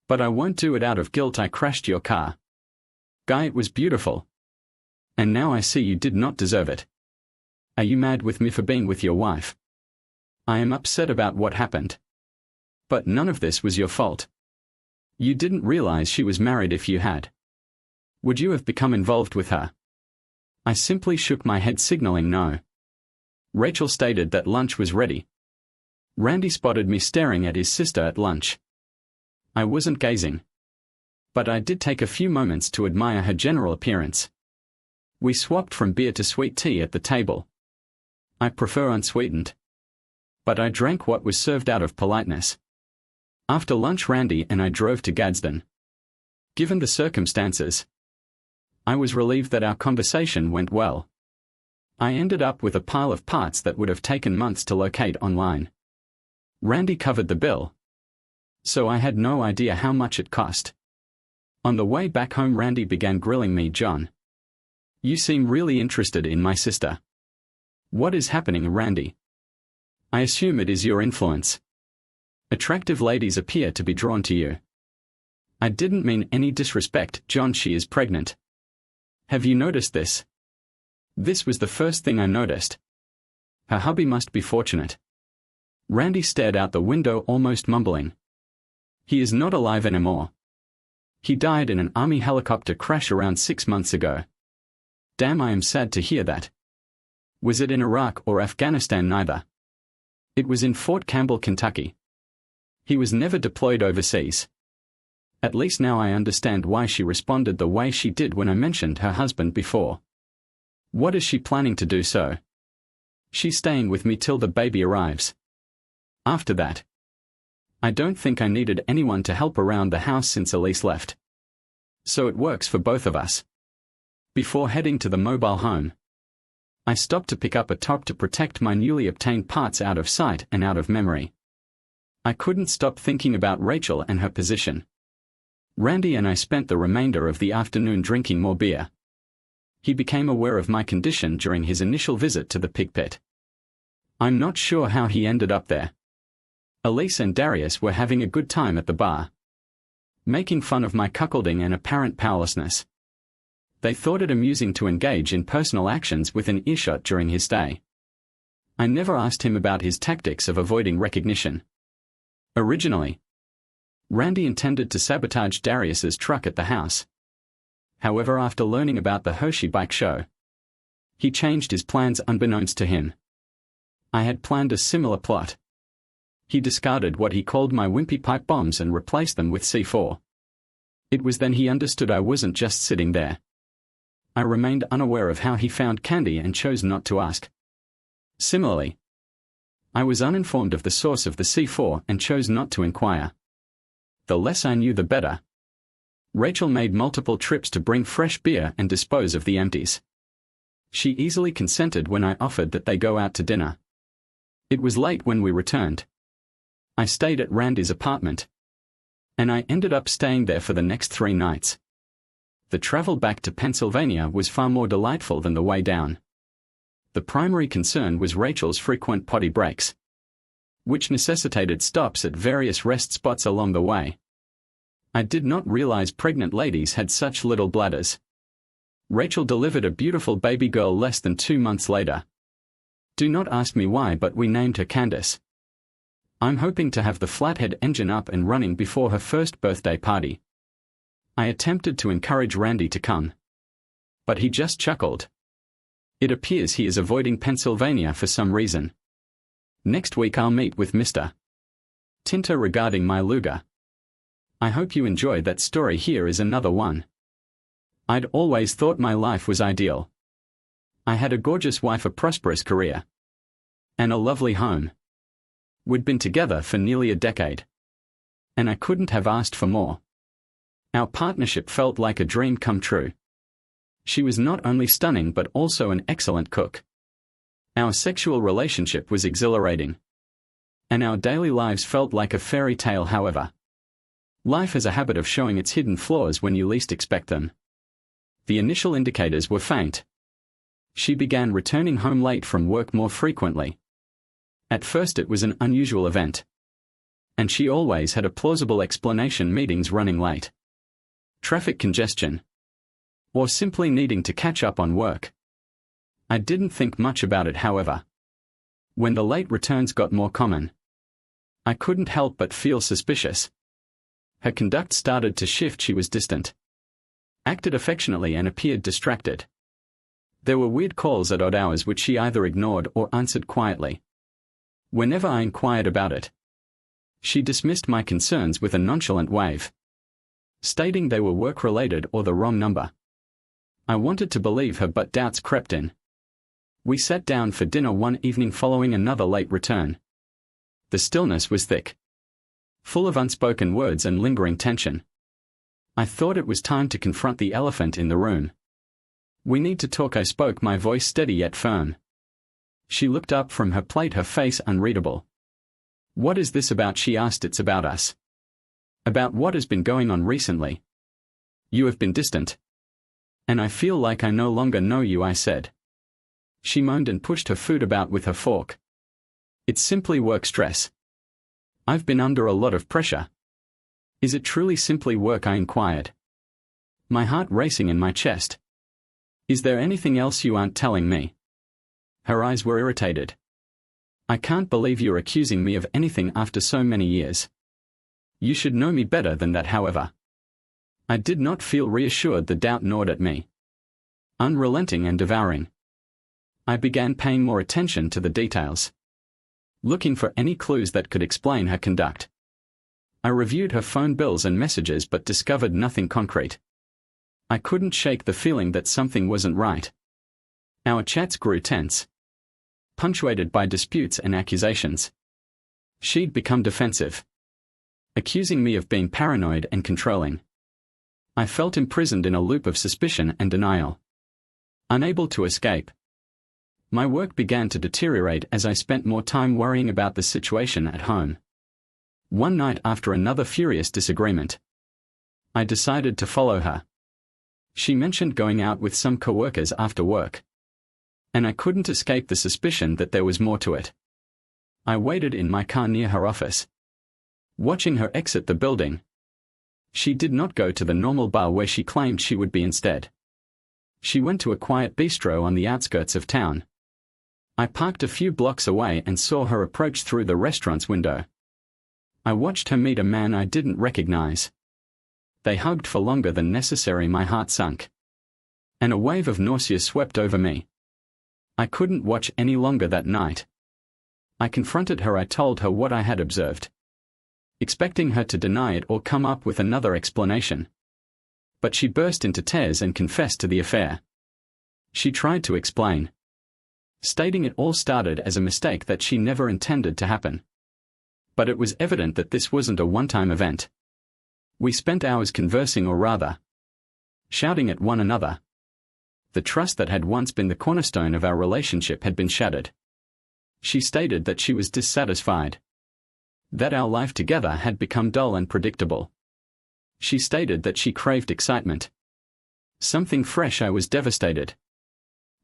but I won't do it out of guilt. I crashed your car. Guy, it was beautiful. And now I see you did not deserve it. Are you mad with me for being with your wife? I am upset about what happened. But none of this was your fault. You didn't realize she was married. If you had, would you have become involved with her? I simply shook my head, signaling no. Rachel stated that lunch was ready. Randy spotted me staring at his sister at lunch. I wasn't gazing. But I did take a few moments to admire her general appearance. We swapped from beer to sweet tea at the table. I prefer unsweetened. But I drank what was served out of politeness. After lunch, Randy and I drove to Gadsden. Given the circumstances, I was relieved that our conversation went well. I ended up with a pile of parts that would have taken months to locate online. Randy covered the bill, so I had no idea how much it cost. On the way back home, Randy began grilling me. "John, you seem really interested in my sister. What is happening, Randy? I assume it is your influence. Attractive ladies appear to be drawn to you." "I didn't mean any disrespect, John. She is pregnant. Have you noticed this?" This was the first thing I noticed. Her hubby must be fortunate. Randy stared out the window, almost mumbling. "He is not alive anymore. He died in an army helicopter crash around 6 months ago." "Damn, I am sad to hear that. Was it in Iraq or Afghanistan?" "Neither. It was in Fort Campbell, Kentucky. He was never deployed overseas." At least now I understand why she responded the way she did when I mentioned her husband before. What is she planning to do so? "She's staying with me till the baby arrives. After that, I don't think I needed anyone to help around the house since Elise left. So it works for both of us." Before heading to the mobile home, I stopped to pick up a top to protect my newly obtained parts out of sight and out of memory. I couldn't stop thinking about Rachel and her position. Randy and I spent the remainder of the afternoon drinking more beer. He became aware of my condition during his initial visit to the pig pit. I'm not sure how he ended up there. Elise and Darius were having a good time at the bar, making fun of my cuckolding and apparent powerlessness. They thought it amusing to engage in personal actions within earshot during his stay. I never asked him about his tactics of avoiding recognition. Originally, Randy intended to sabotage Darius's truck at the house. However, after learning about the Hershey bike show, he changed his plans unbeknownst to him. I had planned a similar plot. He discarded what he called my wimpy pipe bombs and replaced them with C4. It was then he understood I wasn't just sitting there. I remained unaware of how he found candy and chose not to ask. Similarly, I was uninformed of the source of the C4 and chose not to inquire. The less I knew, the better. Rachel made multiple trips to bring fresh beer and dispose of the empties. She easily consented when I offered that they go out to dinner. It was late when we returned. I stayed at Randy's apartment, and I ended up staying there for the next 3 nights. The travel back to Pennsylvania was far more delightful than the way down. The primary concern was Rachel's frequent potty breaks, which necessitated stops at various rest spots along the way. I did not realize pregnant ladies had such little bladders. Rachel delivered a beautiful baby girl less than 2 months later. Do not ask me why, but we named her Candace. I'm hoping to have the flathead engine up and running before her first birthday party. I attempted to encourage Randy to come, but he just chuckled. It appears he is avoiding Pennsylvania for some reason. Next week I'll meet with Mr. Tinter regarding my Luger. I hope you enjoyed that story. Here is another one. I'd always thought my life was ideal. I had a gorgeous wife, a prosperous career, and a lovely home. We'd been together for nearly a decade, and I couldn't have asked for more. Our partnership felt like a dream come true. She was not only stunning but also an excellent cook. Our sexual relationship was exhilarating, and our daily lives felt like a fairy tale. However, life has a habit of showing its hidden flaws when you least expect them. The initial indicators were faint. She began returning home late from work more frequently. At first it was an unusual event, and she always had a plausible explanation: meetings running late, traffic congestion, or simply needing to catch up on work. I didn't think much about it, however. When the late returns got more common, I couldn't help but feel suspicious. Her conduct started to shift. She was distant, acted affectionately, and appeared distracted. There were weird calls at odd hours which she either ignored or answered quietly. Whenever I inquired about it, she dismissed my concerns with a nonchalant wave. stating they were work-related or the wrong number. I wanted to believe her, but doubts crept in. We sat down for dinner one evening following another late return. The stillness was thick, full of unspoken words and lingering tension. I thought it was time to confront the elephant in the room. "We need to talk," I spoke, my voice steady yet firm. She looked up from her plate, her face unreadable. "What is this about?" she asked. "It's about us. About what has been going on recently. You have been distant. And I feel like I no longer know you," I said. She moaned and pushed her food about with her fork. "It's simply work stress. I've been under a lot of pressure." "Is it truly simply work?" I inquired, my heart racing in my chest. "Is there anything else you aren't telling me?" Her eyes were irritated. "I can't believe you're accusing me of anything after so many years. You should know me better than that." However, I did not feel reassured. The doubt gnawed at me, unrelenting and devouring. I began paying more attention to the details, looking for any clues that could explain her conduct. I reviewed her phone bills and messages but discovered nothing concrete. I couldn't shake the feeling that something wasn't right. Our chats grew tense, punctuated by disputes and accusations. She'd become defensive, accusing me of being paranoid and controlling. I felt imprisoned in a loop of suspicion and denial, unable to escape. My work began to deteriorate as I spent more time worrying about the situation at home. One night, after another furious disagreement, I decided to follow her. She mentioned going out with some coworkers after work, and I couldn't escape the suspicion that there was more to it. I waited in my car near her office, watching her exit the building. She did not go to the normal bar where she claimed she would be instead. She went to a quiet bistro on the outskirts of town. I parked a few blocks away and saw her approach through the restaurant's window. I watched her meet a man I didn't recognize. They hugged for longer than necessary. My heart sunk, and a wave of nausea swept over me. I couldn't watch any longer that night. I confronted her. I told her what I had observed, expecting her to deny it or come up with another explanation. But she burst into tears and confessed to the affair. She tried to explain, stating it all started as a mistake that she never intended to happen. But it was evident that this wasn't a one-time event. We spent hours conversing, or rather, shouting at one another. The trust that had once been the cornerstone of our relationship had been shattered. She stated that she was dissatisfied, that our life together had become dull and predictable. She stated that she craved excitement, something fresh. I was devastated.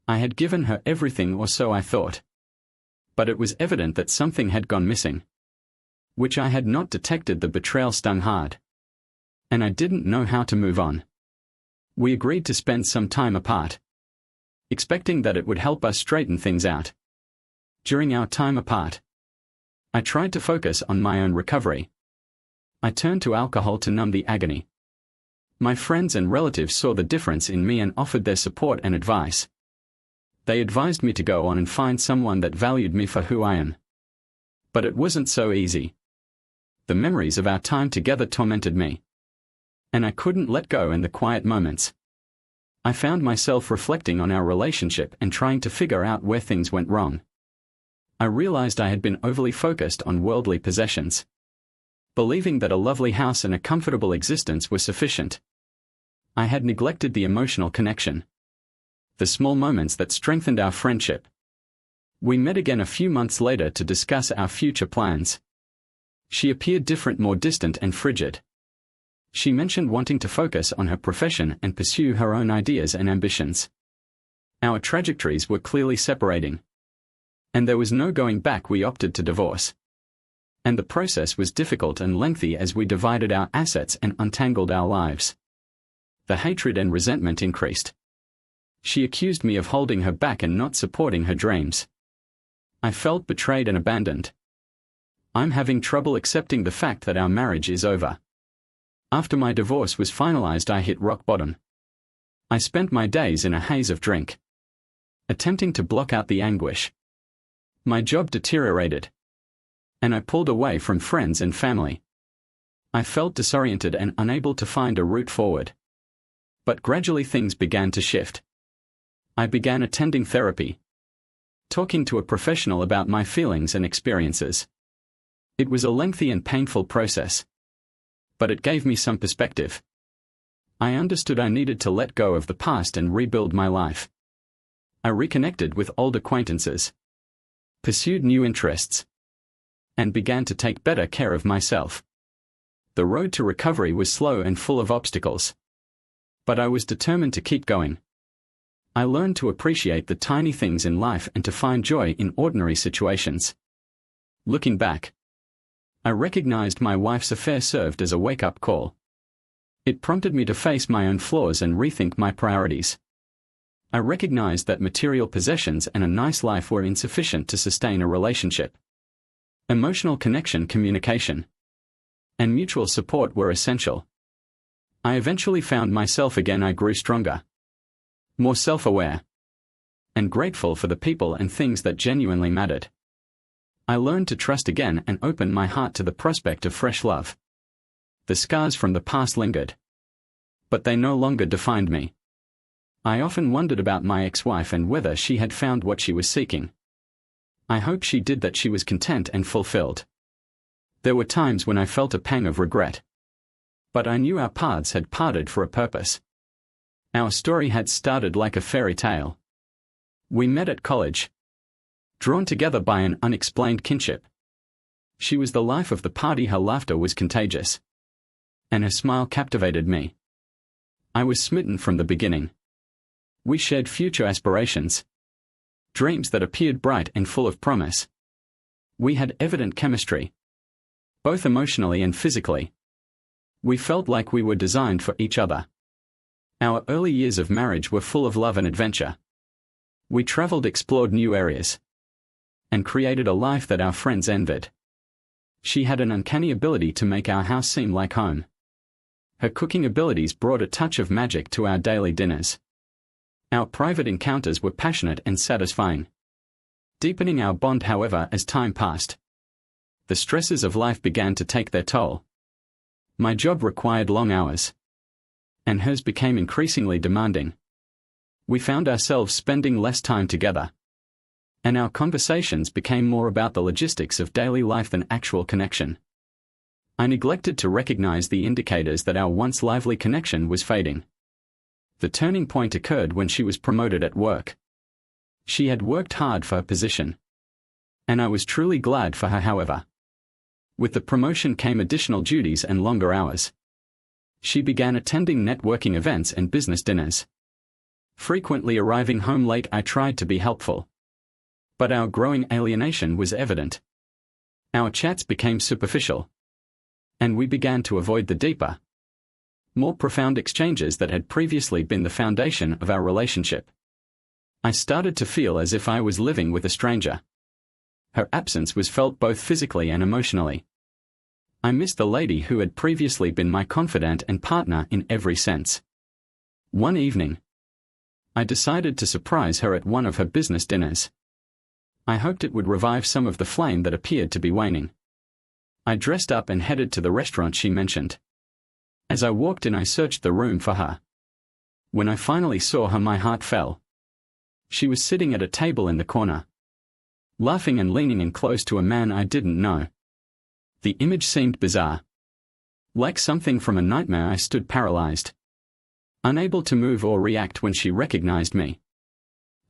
I had given her everything, or so I thought. But it was evident that something had gone missing, which I had not detected. The betrayal stung hard, and I didn't know how to move on. We agreed to spend some time apart, expecting that it would help us straighten things out. During our time apart, I tried to focus on my own recovery. I turned to alcohol to numb the agony. My friends and relatives saw the difference in me and offered their support and advice. They advised me to go on and find someone that valued me for who I am. But it wasn't so easy. The memories of our time together tormented me, and I couldn't let go. In the quiet moments, I found myself reflecting on our relationship and trying to figure out where things went wrong. I realized I had been overly focused on worldly possessions, believing that a lovely house and a comfortable existence were sufficient. I had neglected the emotional connection, the small moments that strengthened our friendship. We met again a few months later to discuss our future plans. She appeared different, more distant and frigid. She mentioned wanting to focus on her profession and pursue her own ideas and ambitions. Our trajectories were clearly separating, and there was no going back. We opted to divorce, and the process was difficult and lengthy as we divided our assets and untangled our lives. The hatred and resentment increased. She accused me of holding her back and not supporting her dreams. I felt betrayed and abandoned. I'm having trouble accepting the fact that our marriage is over. After my divorce was finalized, I hit rock bottom. I spent my days in a haze of drink, attempting to block out the anguish. My job deteriorated, and I pulled away from friends and family. I felt disoriented and unable to find a route forward. But gradually things began to shift. I began attending therapy, talking to a professional about my feelings and experiences. It was a lengthy and painful process, but it gave me some perspective. I understood I needed to let go of the past and rebuild my life. I reconnected with old acquaintances, pursued new interests, and began to take better care of myself. The road to recovery was slow and full of obstacles, but I was determined to keep going. I learned to appreciate the tiny things in life and to find joy in ordinary situations. Looking back, I recognized my wife's affair served as a wake-up call. It prompted me to face my own flaws and rethink my priorities. I recognized that material possessions and a nice life were insufficient to sustain a relationship. Emotional connection, communication, and mutual support were essential. I eventually found myself again. I grew stronger, more self-aware, and grateful for the people and things that genuinely mattered. I learned to trust again and opened my heart to the prospect of fresh love. The scars from the past lingered, but they no longer defined me. I often wondered about my ex-wife and whether she had found what she was seeking. I hope she did, that she was content and fulfilled. There were times when I felt a pang of regret, but I knew our paths had parted for a purpose. Our story had started like a fairy tale. We met at college, drawn together by an unexplained kinship. She was the life of the party. Her laughter was contagious, and her smile captivated me. I was smitten from the beginning. We shared future aspirations, dreams that appeared bright and full of promise. We had evident chemistry, both emotionally and physically. We felt like we were designed for each other. Our early years of marriage were full of love and adventure. We traveled, explored new areas, and created a life that our friends envied. She had an uncanny ability to make our house seem like home. Her cooking abilities brought a touch of magic to our daily dinners. Our private encounters were passionate and satisfying, deepening our bond. However, as time passed, the stresses of life began to take their toll. My job required long hours, and hers became increasingly demanding. We found ourselves spending less time together, and our conversations became more about the logistics of daily life than actual connection. I neglected to recognize the indicators that our once lively connection was fading. The turning point occurred when she was promoted at work. She had worked hard for her position, and I was truly glad for her. However, with the promotion came additional duties and longer hours. She began attending networking events and business dinners, frequently arriving home late. I tried to be helpful, but our growing alienation was evident. Our chats became superficial, and we began to avoid the deeper, more profound exchanges that had previously been the foundation of our relationship. I started to feel as if I was living with a stranger. Her absence was felt both physically and emotionally. I missed the lady who had previously been my confidant and partner in every sense. One evening, I decided to surprise her at one of her business dinners. I hoped it would revive some of the flame that appeared to be waning. I dressed up and headed to the restaurant she mentioned. As I walked in, I searched the room for her. When I finally saw her, my heart fell. She was sitting at a table in the corner, laughing and leaning in close to a man I didn't know. The image seemed bizarre, like something from a nightmare. I stood paralyzed, unable to move or react when she recognized me.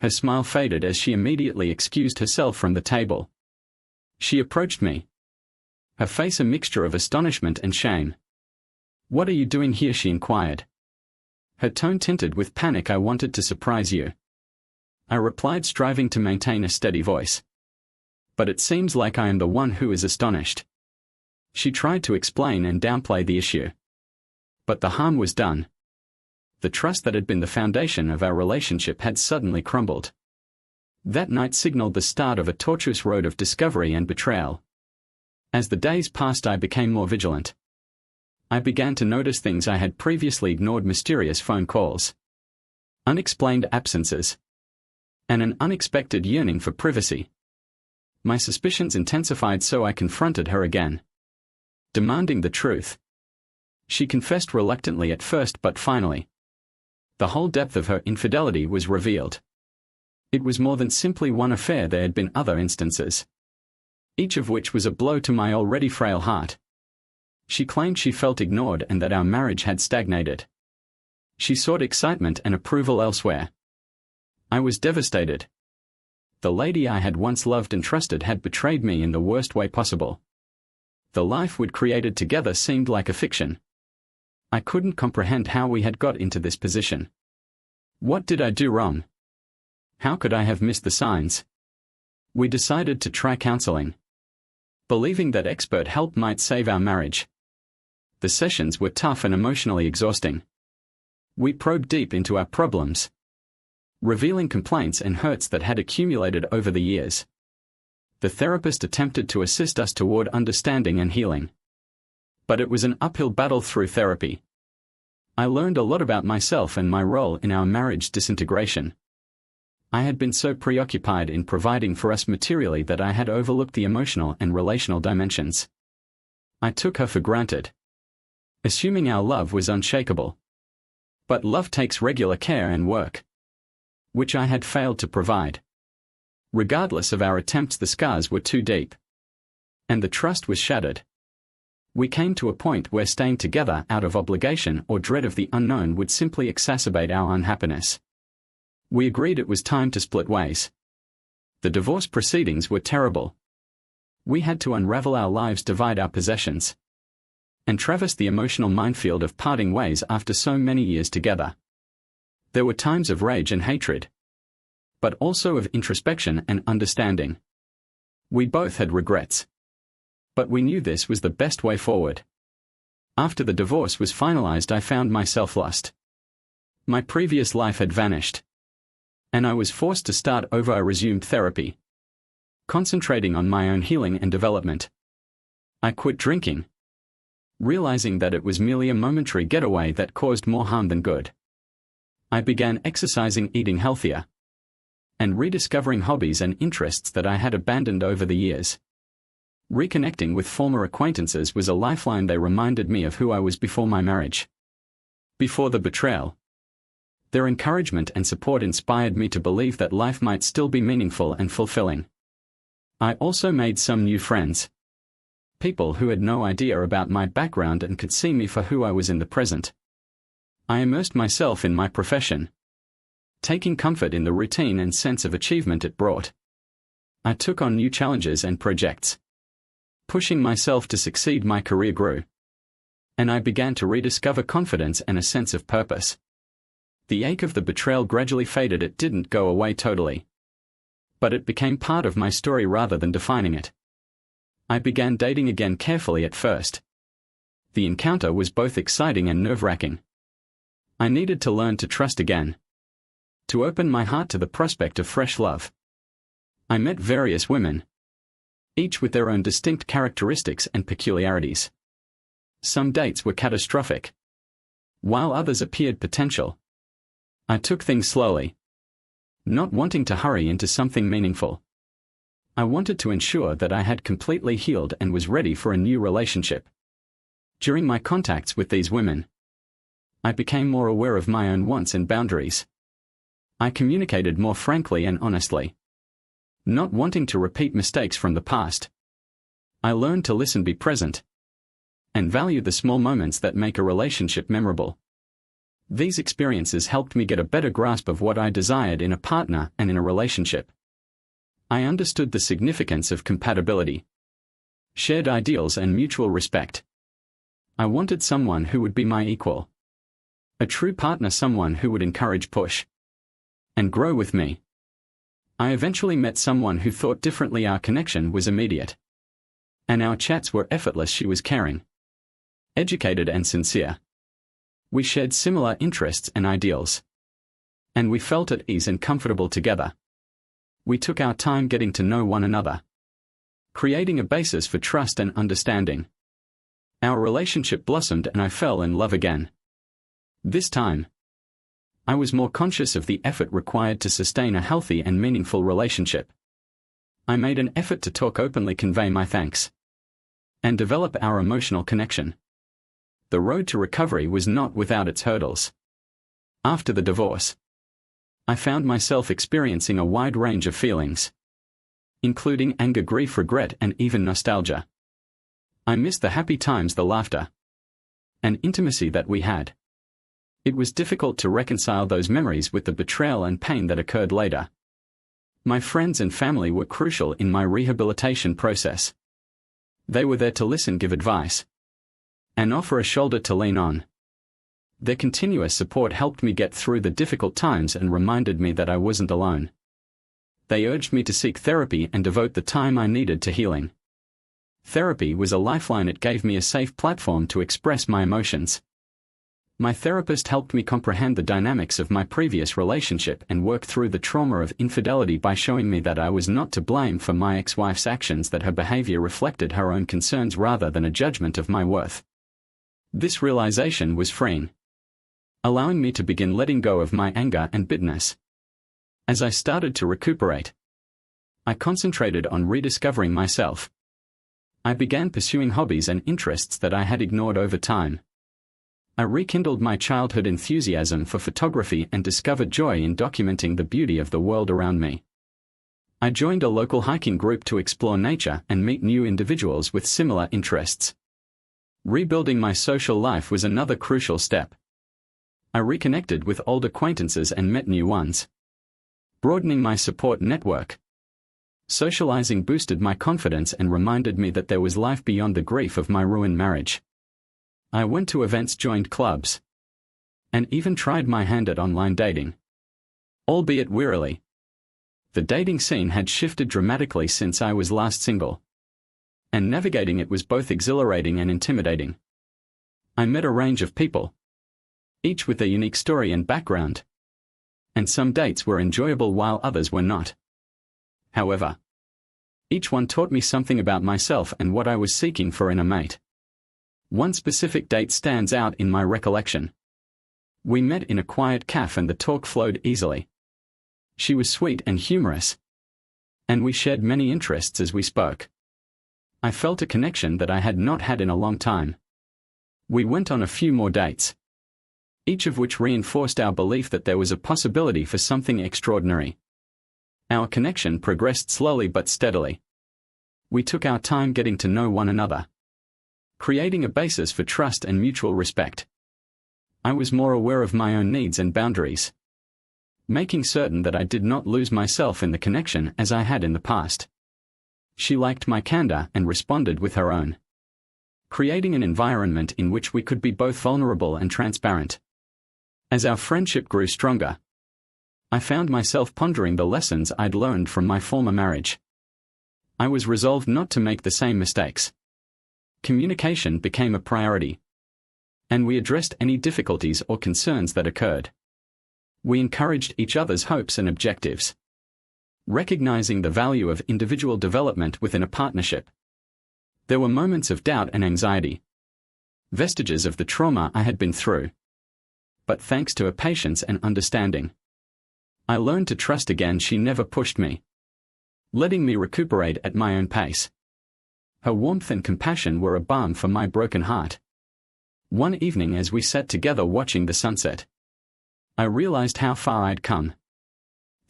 Her smile faded as she immediately excused herself from the table. She approached me, her face a mixture of astonishment and shame. "What are you doing here?" she inquired, her tone tinted with panic. "I wanted to surprise you," I replied, striving to maintain a steady voice. "But it seems like I am the one who is astonished." She tried to explain and downplay the issue, but the harm was done. The trust that had been the foundation of our relationship had suddenly crumbled. That night signaled the start of a tortuous road of discovery and betrayal. As the days passed, I became more vigilant. I began to notice things I had previously ignored: mysterious phone calls, unexplained absences, and an unexpected yearning for privacy. My suspicions intensified, so I confronted her again, demanding the truth. She confessed reluctantly at first, but finally, the whole depth of her infidelity was revealed. It was more than simply one affair, there had been other instances, each of which was a blow to my already frail heart. She claimed she felt ignored and that our marriage had stagnated. She sought excitement and approval elsewhere. I was devastated. The lady I had once loved and trusted had betrayed me in the worst way possible. The life we'd created together seemed like a fiction. I couldn't comprehend how we had got into this position. What did I do wrong? How could I have missed the signs? We decided to try counseling, believing that expert help might save our marriage. The sessions were tough and emotionally exhausting. We probed deep into our problems, revealing complaints and hurts that had accumulated over the years. The therapist attempted to assist us toward understanding and healing, but it was an uphill battle through therapy. I learned a lot about myself and my role in our marriage disintegration. I had been so preoccupied in providing for us materially that I had overlooked the emotional and relational dimensions. I took her for granted, assuming our love was unshakable. But love takes regular care and work, which I had failed to provide. Regardless of our attempts, the scars were too deep, and the trust was shattered. We came to a point where staying together out of obligation or dread of the unknown would simply exacerbate our unhappiness. We agreed it was time to split ways. The divorce proceedings were terrible. We had to unravel our lives, divide our possessions, and traverse the emotional minefield of parting ways after so many years together. There were times of rage and hatred, but also of introspection and understanding. We both had regrets, but we knew this was the best way forward. After the divorce was finalized, I found myself lost. My previous life had vanished, and I was forced to start over. I resumed therapy, concentrating on my own healing and development. I quit drinking, realizing that it was merely a momentary getaway that caused more harm than good. I began exercising, eating healthier, and rediscovering hobbies and interests that I had abandoned over the years. Reconnecting with former acquaintances was a lifeline. They reminded me of who I was before my marriage, before the betrayal. Their encouragement and support inspired me to believe that life might still be meaningful and fulfilling. I also made some new friends, people who had no idea about my background and could see me for who I was in the present. I immersed myself in my profession, taking comfort in the routine and sense of achievement it brought. I took on new challenges and projects, pushing myself to succeed. My career grew, and I began to rediscover confidence and a sense of purpose. The ache of the betrayal gradually faded. It didn't go away totally, but it became part of my story rather than defining it. I began dating again, carefully at first. The encounter was both exciting and nerve-wracking. I needed to learn to trust again, to open my heart to the prospect of fresh love. I met various women, each with their own distinct characteristics and peculiarities. Some dates were catastrophic, while others appeared potential. I took things slowly, not wanting to hurry into something meaningful. I wanted to ensure that I had completely healed and was ready for a new relationship. During my contacts with these women, I became more aware of my own wants and boundaries. I communicated more frankly and honestly, not wanting to repeat mistakes from the past. I learned to listen, be present, and value the small moments that make a relationship memorable. These experiences helped me get a better grasp of what I desired in a partner and in a relationship. I understood the significance of compatibility, shared ideals, and mutual respect. I wanted someone who would be my equal, a true partner, someone who would encourage, push, and grow with me. I eventually met someone who thought differently. Our connection was immediate, and our chats were effortless. She was caring, educated, and sincere. We shared similar interests and ideals, and we felt at ease and comfortable together. We took our time getting to know one another, creating a basis for trust and understanding. Our relationship blossomed and I fell in love again. This time, I was more conscious of the effort required to sustain a healthy and meaningful relationship. I made an effort to talk openly, convey my thanks, and develop our emotional connection. The road to recovery was not without its hurdles. After the divorce, I found myself experiencing a wide range of feelings, including anger, grief, regret, and even nostalgia. I missed the happy times, the laughter, and intimacy that we had. It was difficult to reconcile those memories with the betrayal and pain that occurred later. My friends and family were crucial in my rehabilitation process. They were there to listen, give advice, and offer a shoulder to lean on. Their continuous support helped me get through the difficult times and reminded me that I wasn't alone. They urged me to seek therapy and devote the time I needed to healing. Therapy was a lifeline. It gave me a safe platform to express my emotions. My therapist helped me comprehend the dynamics of my previous relationship and work through the trauma of infidelity by showing me that I was not to blame for my ex-wife's actions, that her behavior reflected her own concerns rather than a judgment of my worth. This realization was freeing, allowing me to begin letting go of my anger and bitterness. As I started to recuperate, I concentrated on rediscovering myself. I began pursuing hobbies and interests that I had ignored over time. I rekindled my childhood enthusiasm for photography and discovered joy in documenting the beauty of the world around me. I joined a local hiking group to explore nature and meet new individuals with similar interests. Rebuilding my social life was another crucial step. I reconnected with old acquaintances and met new ones, broadening my support network. Socializing boosted my confidence and reminded me that there was life beyond the grief of my ruined marriage. I went to events, joined clubs, and even tried my hand at online dating, albeit wearily. The dating scene had shifted dramatically since I was last single, and navigating it was both exhilarating and intimidating. I met a range of people, each with a unique story and background, and some dates were enjoyable while others were not. However, each one taught me something about myself and what I was seeking for in a mate. One specific date stands out in my recollection. We met in a quiet cafe and the talk flowed easily. She was sweet and humorous, and we shared many interests as we spoke. I felt a connection that I had not had in a long time. We went on a few more dates, each of which reinforced our belief that there was a possibility for something extraordinary. Our connection progressed slowly but steadily. We took our time getting to know one another, creating a basis for trust and mutual respect. I was more aware of my own needs and boundaries, making certain that I did not lose myself in the connection as I had in the past. She liked my candor and responded with her own, creating an environment in which we could be both vulnerable and transparent. As our friendship grew stronger, I found myself pondering the lessons I'd learned from my former marriage. I was resolved not to make the same mistakes. Communication became a priority, and we addressed any difficulties or concerns that occurred. We encouraged each other's hopes and objectives, recognizing the value of individual development within a partnership. There were moments of doubt and anxiety, vestiges of the trauma I had been through. But thanks to her patience and understanding, I learned to trust again. She never pushed me, letting me recuperate at my own pace. Her warmth and compassion were a balm for my broken heart. One evening as we sat together watching the sunset, I realized how far I'd come.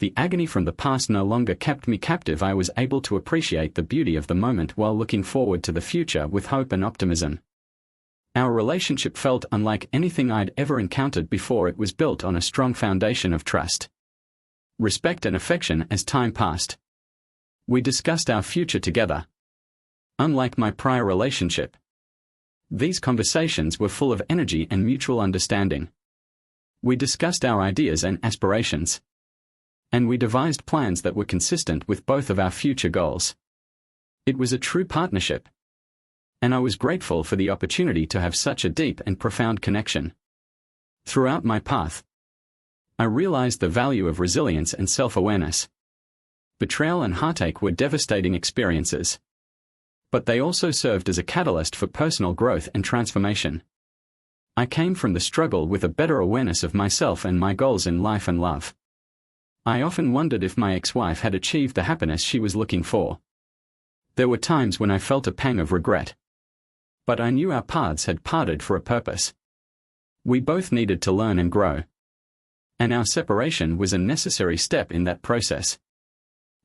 The agony from the past no longer kept me captive. I was able to appreciate the beauty of the moment while looking forward to the future with hope and optimism. Our relationship felt unlike anything I'd ever encountered before. It was built on a strong foundation of trust, respect and affection. As time passed, we discussed our future together. Unlike my prior relationship, these conversations were full of energy and mutual understanding. We discussed our ideas and aspirations, and we devised plans that were consistent with both of our future goals. It was a true partnership, and I was grateful for the opportunity to have such a deep and profound connection. Throughout my path, I realized the value of resilience and self-awareness. Betrayal and heartache were devastating experiences, but they also served as a catalyst for personal growth and transformation. I came from the struggle with a better awareness of myself and my goals in life and love. I often wondered if my ex-wife had achieved the happiness she was looking for. There were times when I felt a pang of regret, But I knew our paths had parted for a purpose. We both needed to learn and grow. And our separation was a necessary step in that process.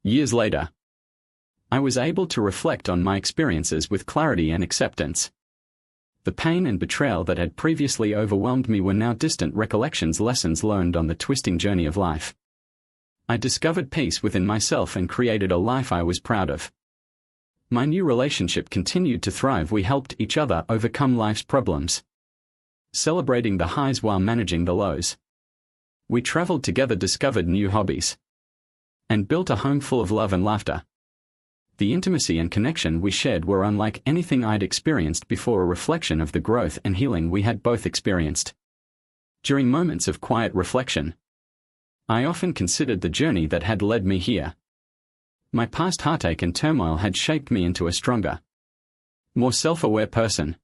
Years later, I was able to reflect on my experiences with clarity and acceptance. The pain and betrayal that had previously overwhelmed me were now distant recollections, lessons learned on the twisting journey of life. I discovered peace within myself and created a life I was proud of. My new relationship continued to thrive. We helped each other overcome life's problems, celebrating the highs while managing the lows. We traveled together, discovered new hobbies, and built a home full of love and laughter. The intimacy and connection we shared were unlike anything I'd experienced before, a reflection of the growth and healing we had both experienced. During moments of quiet reflection, I often considered the journey that had led me here. My past heartache and turmoil had shaped me into a stronger, more self-aware person.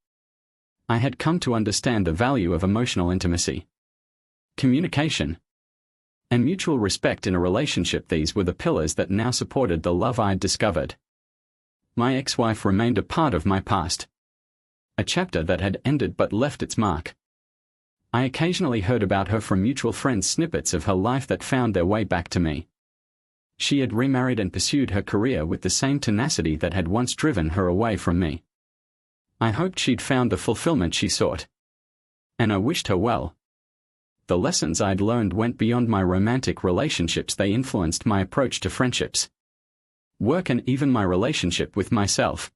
I had come to understand the value of emotional intimacy, communication, and mutual respect in a relationship. These were the pillars that now supported the love I'd discovered. My ex-wife remained a part of my past, a chapter that had ended but left its mark. I occasionally heard about her from mutual friends, snippets of her life that found their way back to me. She had remarried and pursued her career with the same tenacity that had once driven her away from me. I hoped she'd found the fulfillment she sought, and I wished her well. The lessons I'd learned went beyond my romantic relationships. They influenced my approach to friendships, work, and even my relationship with myself.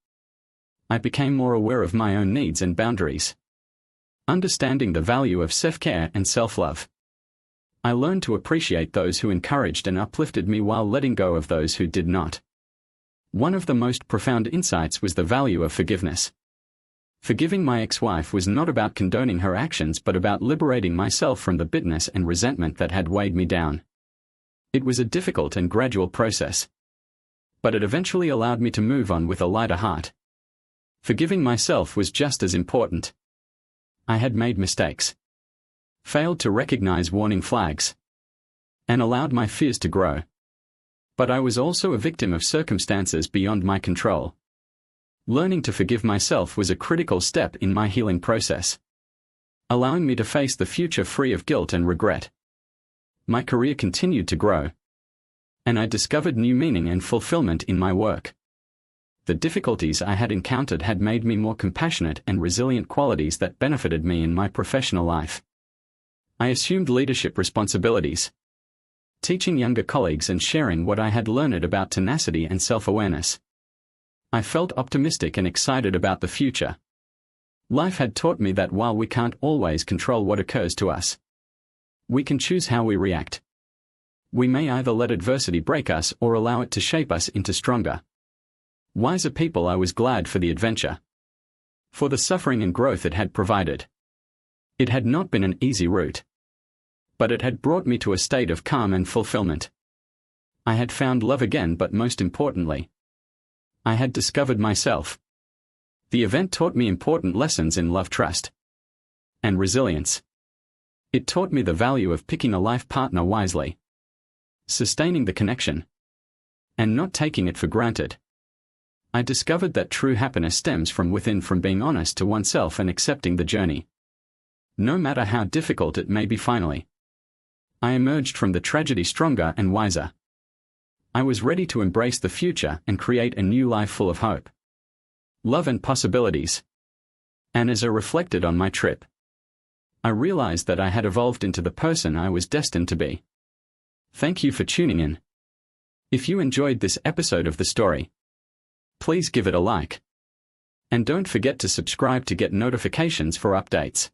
I became more aware of my own needs and boundaries, understanding the value of self-care and self-love. I learned to appreciate those who encouraged and uplifted me while letting go of those who did not. One of the most profound insights was the value of forgiveness. Forgiving my ex-wife was not about condoning her actions but about liberating myself from the bitterness and resentment that had weighed me down. It was a difficult and gradual process, but it eventually allowed me to move on with a lighter heart. Forgiving myself was just as important. I had made mistakes, failed to recognize warning flags, and allowed my fears to grow. But I was also a victim of circumstances beyond my control. Learning to forgive myself was a critical step in my healing process, allowing me to face the future free of guilt and regret. My career continued to grow, and I discovered new meaning and fulfillment in my work. The difficulties I had encountered had made me more compassionate and resilient, qualities that benefited me in my professional life. I assumed leadership responsibilities, teaching younger colleagues and sharing what I had learned about tenacity and self-awareness. I felt optimistic and excited about the future. Life had taught me that while we can't always control what occurs to us, we can choose how we react. We may either let adversity break us or allow it to shape us into stronger, wiser people. I was glad for the adventure, for the suffering and growth it had provided. It had not been an easy route, but it had brought me to a state of calm and fulfillment. I had found love again, but most importantly, I had discovered myself. The event taught me important lessons in love, trust, and resilience. It taught me the value of picking a life partner wisely, sustaining the connection, and not taking it for granted. I discovered that true happiness stems from within, from being honest to oneself and accepting the journey, no matter how difficult it may be. Finally, I emerged from the tragedy stronger and wiser. I was ready to embrace the future and create a new life full of hope, love, and possibilities. And as I reflected on my trip, I realized that I had evolved into the person I was destined to be. Thank you for tuning in. If you enjoyed this episode of the story, please give it a like. And don't forget to subscribe to get notifications for updates.